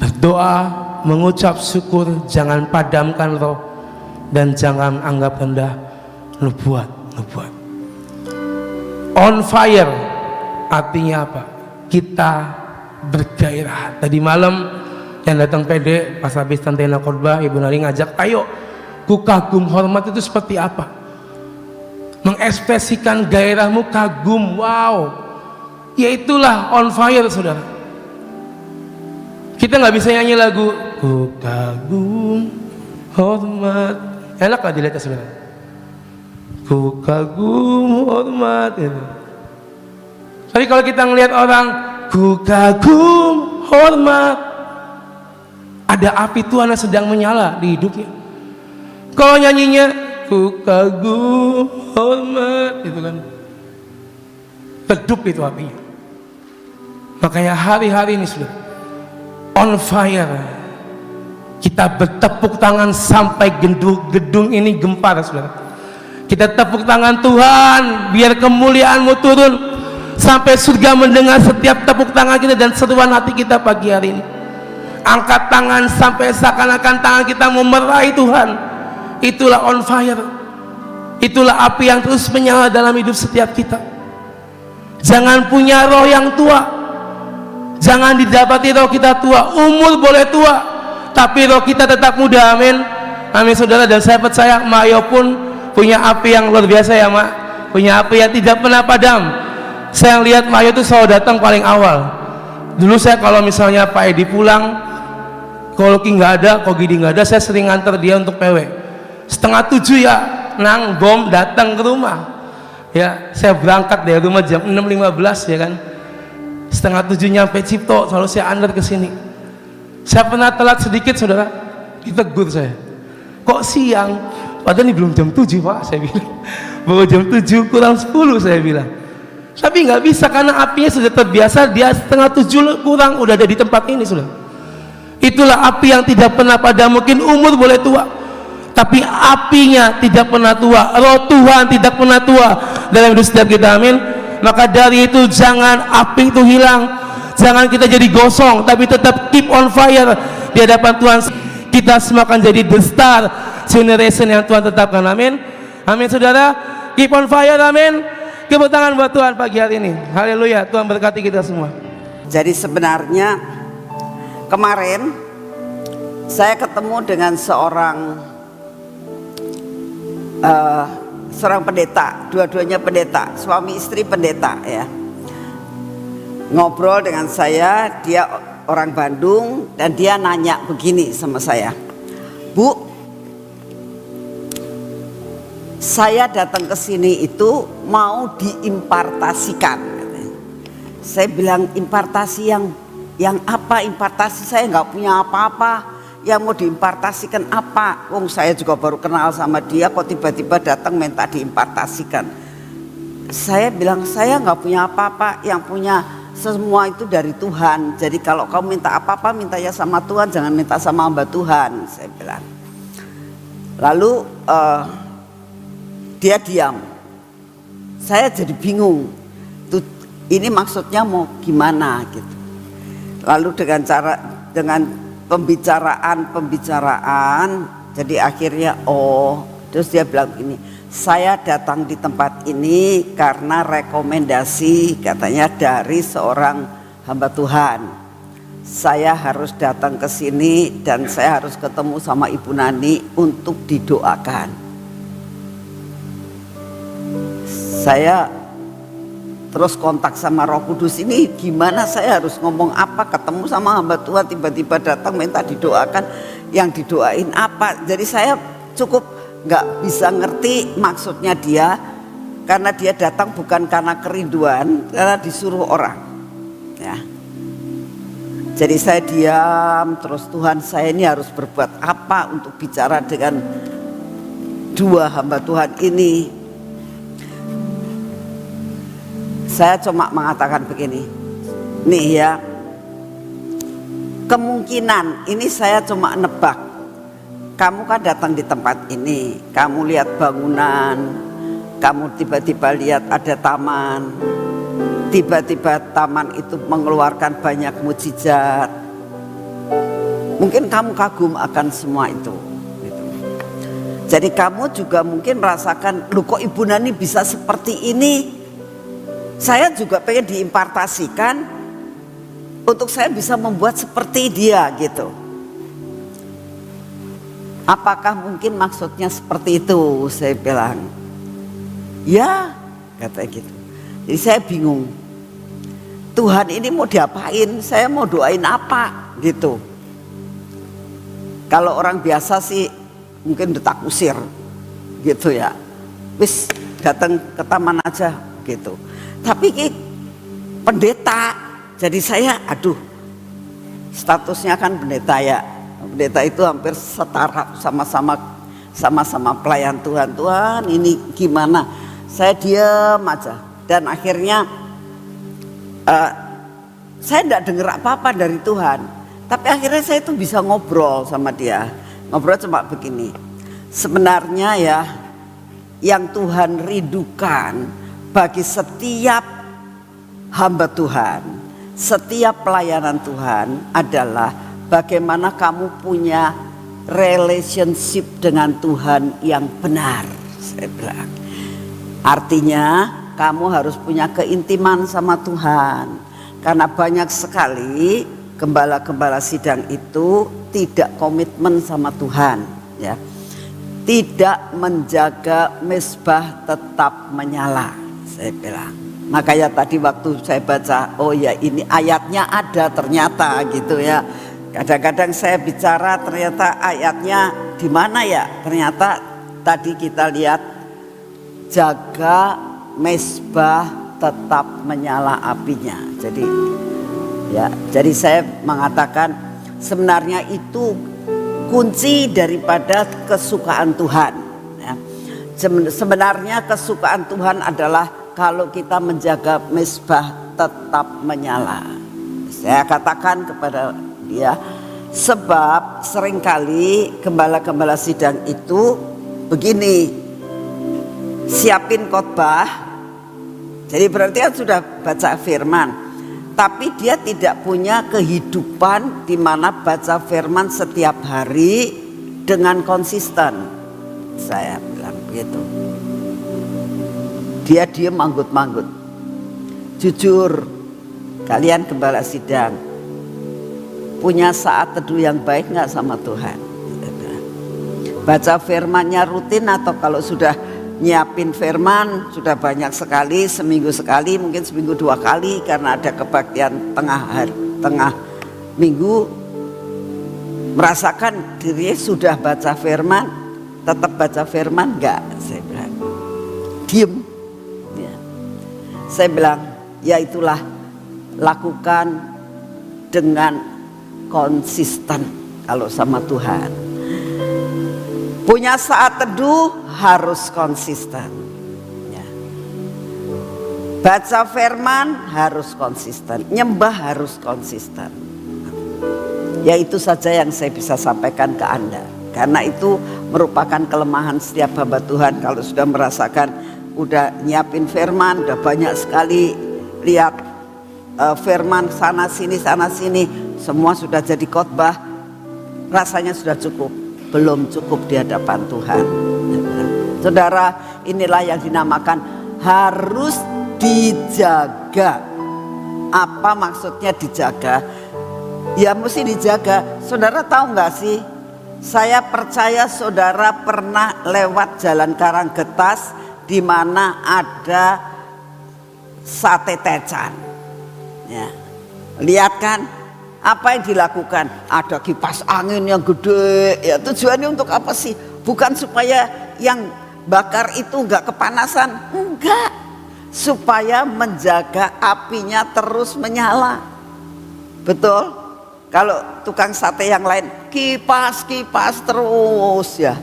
Berdoa, mengucap syukur, jangan padamkan roh, dan jangan anggap rendah nubuat. On fire artinya apa? Kita bergairah. Tadi malam yang datang PD pas habis Tantena khotbah, Ibu Nari ngajak, ayo ku kagum hormat itu seperti apa? Mengekspresikan gairahmu kagum, wow, yaitulah on fire, saudara. Kita nggak bisa nyanyi lagu ku kagum hormat, enak gak dilihat, saudara? Ku kagum hormat itu. Tapi kalau kita ngelihat orang ku kagum hormat, ada api Tuhan yang sedang menyala di hidupnya. Kalau nyanyinya ku kagum hormat, itu kan redup itu apinya. Makanya hari-hari ini sudah on fire. Kita bertepuk tangan sampai gedung ini gempar, saudara. Kita tepuk tangan, Tuhan, biar kemuliaan-Mu turun sampai surga mendengar setiap tepuk tangan kita dan seruan hati kita pagi hari ini. Angkat tangan sampai seakan-akan tangan kita mau meraih Tuhan. Itulah on fire. Itulah api yang terus menyala dalam hidup setiap kita. Jangan punya roh yang tua. Jangan didapati roh kita tua. Umur boleh tua, tapi roh kita tetap muda. Amin. Amin, saudara. Dan saya percaya Mayo pun punya api yang luar biasa ya, Mak. Punya api yang tidak pernah padam. Saya lihat Mayo itu selalu datang paling awal. Dulu saya kalau misalnya Pak Edi pulang, kalau Ki nggak ada, kalau Gidi nggak ada, saya sering nganter dia untuk PW. 6:30 ya, nang bom datang ke rumah. Ya, saya berangkat dari rumah jam 6.15 ya kan. 6:30 nyampe Cipto, selalu saya antar ke sini. Saya pernah telat sedikit, saudara, ditegur saya. Kok siang? Padahal ini belum jam 7, Pak, saya bilang. Baru jam 7 kurang 10, saya bilang. Tapi nggak bisa karena apinya sudah terbiasa, dia 6:30 kurang udah ada di tempat ini, sudah. Itulah api yang tidak pernah padam. Mungkin umur boleh tua, tapi apinya tidak pernah tua. Roh Tuhan tidak pernah tua dalam hidup setiap kita. Amin. Maka dari itu jangan api itu hilang, jangan kita jadi gosong, tapi tetap keep on fire di hadapan Tuhan. Kita semua akan jadi the star generation yang Tuhan tetapkan. Amin. Amin, saudara. Keep on fire. Amin. Tepuk tangan buat Tuhan pagi hari ini. Haleluya. Tuhan berkati kita semua. Jadi sebenarnya kemarin saya ketemu dengan seorang pendeta, dua-duanya pendeta, suami istri pendeta ya. Ngobrol dengan saya, dia orang Bandung dan dia nanya begini sama saya, Bu, saya datang ke sini itu mau diimpartasikan. Saya bilang impartasi yang apa? Impartasi saya nggak punya apa-apa. Yang mau diimpartasikan apa? Wong saya juga baru kenal sama dia, kok tiba-tiba datang minta diimpartasikan. Saya bilang saya nggak punya apa-apa, yang punya semua itu dari Tuhan. Jadi kalau kamu minta apa-apa, mintanya sama Tuhan, jangan minta sama hamba Tuhan, saya bilang. Lalu dia diam. Saya jadi bingung. Ini maksudnya mau gimana gitu. Lalu dengan pembicaraan, jadi akhirnya Terus dia bilang begini, saya datang di tempat ini karena rekomendasi katanya dari seorang hamba Tuhan. Saya harus datang ke sini dan saya harus ketemu sama Ibu Nani untuk didoakan. Saya terus kontak sama Roh Kudus, ini gimana, saya harus ngomong apa, ketemu sama hamba Tuhan tiba-tiba datang minta didoakan, yang didoain apa. Jadi saya cukup gak bisa ngerti maksudnya dia, karena dia datang bukan karena kerinduan, karena disuruh orang ya. Jadi saya diam, terus Tuhan saya ini harus berbuat apa untuk bicara dengan dua hamba Tuhan ini. Saya cuma mengatakan begini, nih ya, kemungkinan ini saya cuma nebak. Kamu kan datang di tempat ini, kamu lihat bangunan, kamu tiba-tiba lihat ada taman, tiba-tiba taman itu mengeluarkan banyak mukjizat. Mungkin kamu kagum akan semua itu. Jadi kamu juga mungkin merasakan, loh kok Ibu Nani bisa seperti ini? Saya juga pengen diimpartasikan untuk saya bisa membuat seperti dia gitu. Apakah mungkin maksudnya seperti itu? Saya bilang, ya, kata gitu. Jadi saya bingung. Tuhan ini mau diapain? Saya mau doain apa? Gitu. Kalau orang biasa sih mungkin detak usir, gitu ya. Wis datang ke taman aja, gitu. Tapi pendeta, jadi saya aduh, statusnya kan pendeta ya. Pendeta itu hampir setara, sama-sama pelayan Tuhan. Tuhan ini gimana? Saya diam aja. Dan akhirnya saya tidak dengar apa-apa dari Tuhan. Tapi akhirnya saya tuh bisa ngobrol sama dia. Ngobrol cuma begini, sebenarnya ya, yang Tuhan rindukan bagi setiap hamba Tuhan, setiap pelayanan Tuhan adalah bagaimana kamu punya relationship dengan Tuhan yang benar. Saya bilang, artinya kamu harus punya keintiman sama Tuhan. Karena banyak sekali gembala-gembala sidang itu tidak komitmen sama Tuhan, ya. Tidak menjaga mezbah tetap menyala. Saya bilang, makanya tadi waktu saya baca, oh ya ini ayatnya ada ternyata gitu ya. Kadang-kadang saya bicara ternyata ayatnya di mana ya? Ternyata tadi kita lihat, jaga mezbah tetap menyala apinya. Jadi ya, jadi saya mengatakan sebenarnya itu kunci daripada kesukaan Tuhan. Ya. Sebenarnya kesukaan Tuhan adalah kalau kita menjaga mezbah tetap menyala. Saya katakan kepada dia, sebab seringkali gembala-gembala sidang itu begini, siapin khotbah, jadi berarti kan sudah baca firman, tapi dia tidak punya kehidupan di mana baca firman setiap hari dengan konsisten. Saya bilang begitu. Dia diem manggut-manggut. Jujur, kalian gembala sidang punya saat teduh yang baik nggak sama Tuhan? Baca firmannya rutin atau kalau sudah nyiapin firman sudah banyak sekali, seminggu sekali, mungkin seminggu 2 kali karena ada kebaktian tengah minggu, merasakan dirinya sudah baca firman, tetap baca firman enggak? Saya bilang, diem. Ya. Saya bilang, ya itulah, lakukan dengan konsisten kalau sama Tuhan. Punya saat teduh harus konsisten. Ya. Baca firman harus konsisten, nyembah harus konsisten. Ya itu saja yang saya bisa sampaikan ke Anda. Karena itu merupakan kelemahan setiap hamba Tuhan kalau sudah merasakan udah nyiapin firman, udah banyak sekali lihat firman sana sini, semua sudah jadi khotbah, rasanya sudah cukup. Belum cukup di hadapan Tuhan. Saudara, inilah yang dinamakan harus dijaga. Apa maksudnya dijaga? Ya mesti dijaga. Saudara tahu nggak sih? Saya percaya saudara pernah lewat Jalan Karanggetas di mana ada sate Taechan. Ya. Lihat kan apa yang dilakukan? Ada kipas angin yang gede. Ya tujuannya untuk apa sih? Bukan supaya yang bakar itu nggak kepanasan, enggak. Supaya menjaga apinya terus menyala. Betul? Kalau tukang sate yang lain kipas terus ya.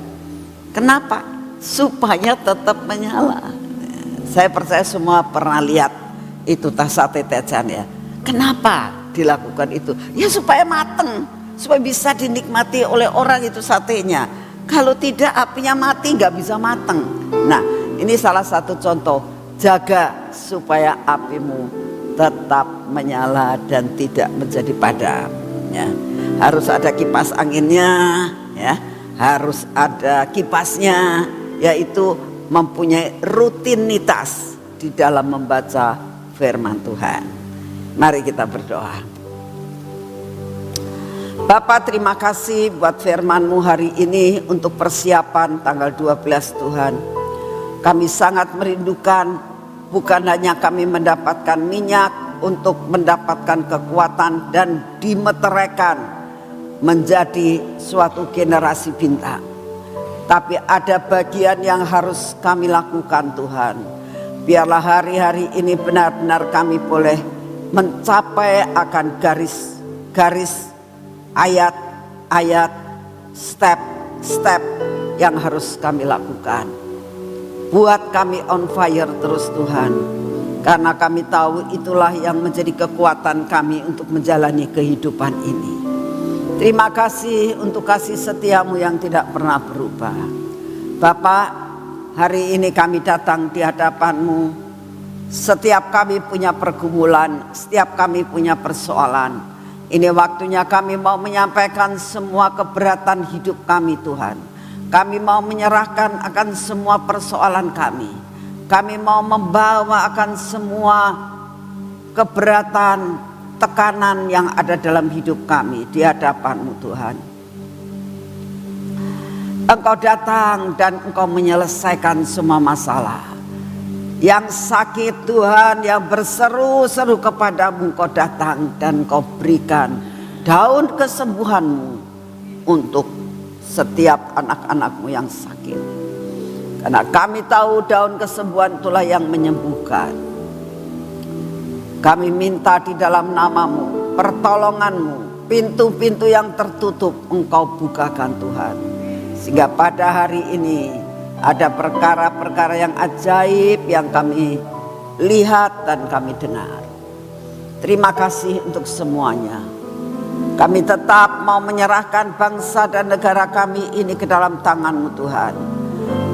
Kenapa? Supaya tetap menyala. Saya percaya semua pernah lihat itu tas sate Taechan ya. Kenapa dilakukan itu? Ya supaya mateng, supaya bisa dinikmati oleh orang itu satenya. Kalau tidak apinya mati, nggak bisa mateng. Nah, ini salah satu contoh. Jaga supaya apimu tetap menyala dan tidak menjadi padam. Ya, harus ada kipas anginnya, ya, harus ada kipasnya, yaitu mempunyai rutinitas di dalam membaca firman Tuhan. Mari kita berdoa. Bapa, terima kasih buat firman-Mu hari ini untuk persiapan tanggal 12 Tuhan. Kami sangat merindukan bukan hanya kami mendapatkan minyak untuk mendapatkan kekuatan dan dimeteraikan menjadi suatu generasi bintang. Tapi ada bagian yang harus kami lakukan Tuhan. Biarlah hari-hari ini benar-benar kami boleh mencapai akan garis-garis ayat-ayat, step-step yang harus kami lakukan. Buat kami on fire terus Tuhan. Karena kami tahu itulah yang menjadi kekuatan kami untuk menjalani kehidupan ini. Terima kasih untuk kasih setia-Mu yang tidak pernah berubah. Bapak, hari ini kami datang di hadapan-Mu. Setiap kami punya pergumulan, setiap kami punya persoalan. Ini waktunya kami mau menyampaikan semua keberatan hidup kami Tuhan. Kami mau menyerahkan akan semua persoalan kami. Kami mau membawa akan semua keberatan, tekanan yang ada dalam hidup kami di hadapan-Mu Tuhan. Engkau datang dan Engkau menyelesaikan semua masalah. Yang sakit Tuhan, yang berseru-seru kepadamu Engkau datang dan Engkau berikan daun kesembuhan-Mu untuk setiap anak-anak-Mu yang sakit. Karena kami tahu daun kesembuhan itulah yang menyembuhkan. Kami minta di dalam nama-Mu, pertolongan-Mu, pintu-pintu yang tertutup Engkau bukakan Tuhan. Sehingga pada hari ini ada perkara-perkara yang ajaib yang kami lihat dan kami dengar. Terima kasih untuk semuanya. Kami tetap mau menyerahkan bangsa dan negara kami ini ke dalam tangan-Mu Tuhan.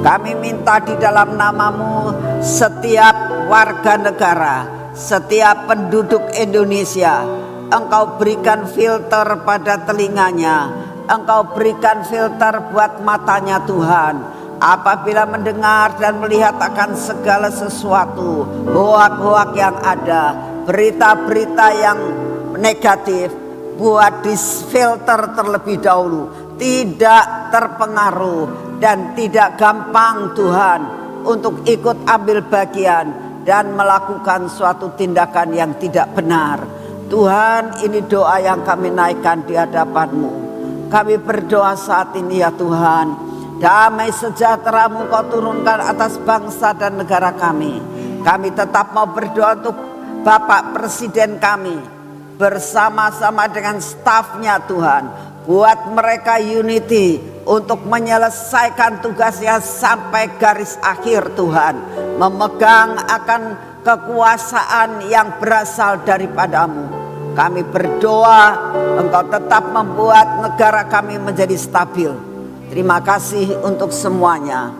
Kami minta di dalam nama-Mu setiap warga negara, setiap penduduk Indonesia, Engkau berikan filter pada telinganya, Engkau berikan filter buat matanya Tuhan. Apabila mendengar dan melihat akan segala sesuatu, hoak-hoak yang ada, berita-berita yang negatif, buat disfilter terlebih dahulu, tidak terpengaruh dan tidak gampang Tuhan untuk ikut ambil bagian dan melakukan suatu tindakan yang tidak benar. Tuhan, ini doa yang kami naikkan di hadapan-Mu. Kami berdoa saat ini ya Tuhan, damai sejahtera-Mu Kau turunkan atas bangsa dan negara kami. Kami tetap mau berdoa untuk Bapak Presiden kami bersama-sama dengan stafnya Tuhan. Buat mereka unity untuk menyelesaikan tugasnya sampai garis akhir Tuhan. Memegang akan kekuasaan yang berasal daripada-Mu. Kami berdoa Engkau tetap membuat negara kami menjadi stabil. Terima kasih untuk semuanya.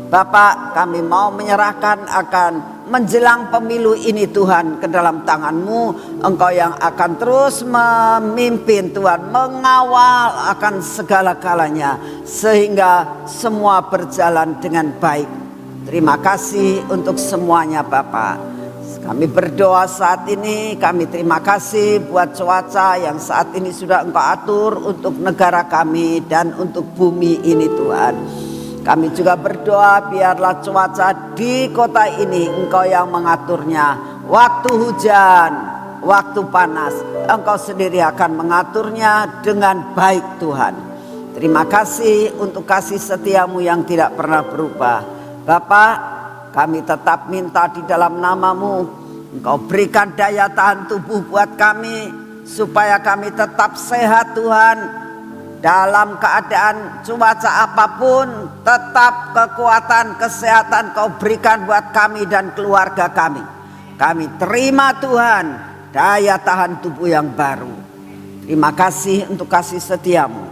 Bapak, kami mau menyerahkan akan menjelang pemilu ini Tuhan ke dalam tangan-Mu. Engkau yang akan terus memimpin Tuhan, mengawal akan segala-galanya sehingga semua berjalan dengan baik. Terima kasih untuk semuanya Bapak. Kami berdoa saat ini, kami terima kasih buat cuaca yang saat ini sudah Engkau atur untuk negara kami dan untuk bumi ini Tuhan. Kami juga berdoa biarlah cuaca di kota ini Engkau yang mengaturnya. Waktu hujan, waktu panas, Engkau sendiri akan mengaturnya dengan baik Tuhan. Terima kasih untuk kasih setiamu yang tidak pernah berubah. Bapak, kami tetap minta di dalam nama-Mu, Engkau berikan daya tahan tubuh buat kami, supaya kami tetap sehat Tuhan. Dalam keadaan cuaca apapun, tetap kekuatan, kesehatan Kau berikan buat kami dan keluarga kami. Kami terima Tuhan, daya tahan tubuh yang baru. Terima kasih untuk kasih setiamu.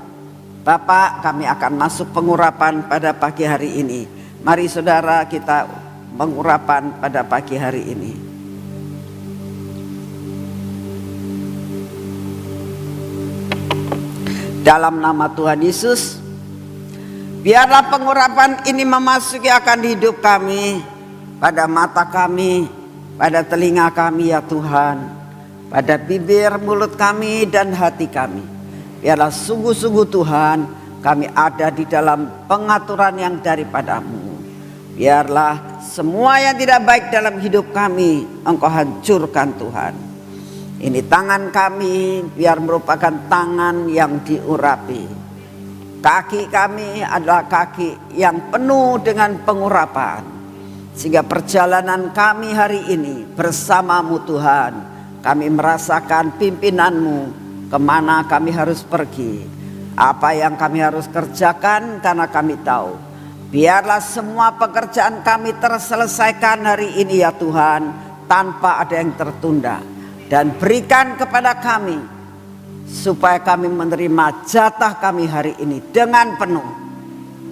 Bapak, kami akan masuk pengurapan pada pagi hari ini. Mari saudara kita pengurapan pada pagi hari ini. Dalam nama Tuhan Yesus, biarlah pengurapan ini memasuki akan hidup kami, pada mata kami, pada telinga kami ya Tuhan, pada bibir, mulut kami dan hati kami. Biarlah sungguh-sungguh Tuhan, kami ada di dalam pengaturan yang daripada-Mu. Biarlah semua yang tidak baik dalam hidup kami Engkau hancurkan Tuhan. Ini tangan kami biar merupakan tangan yang diurapi. Kaki kami adalah kaki yang penuh dengan pengurapan. Sehingga perjalanan kami hari ini bersama-Mu Tuhan, kami merasakan pimpinan-Mu kemana kami harus pergi. Apa yang kami harus kerjakan karena kami tahu. Biarlah semua pekerjaan kami terselesaikan hari ini ya Tuhan, tanpa ada yang tertunda. Dan berikan kepada kami supaya kami menerima jatah kami hari ini dengan penuh.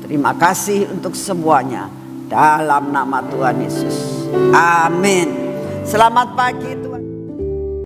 Terima kasih untuk semuanya dalam nama Tuhan Yesus. Amin. Selamat pagi Tuhan.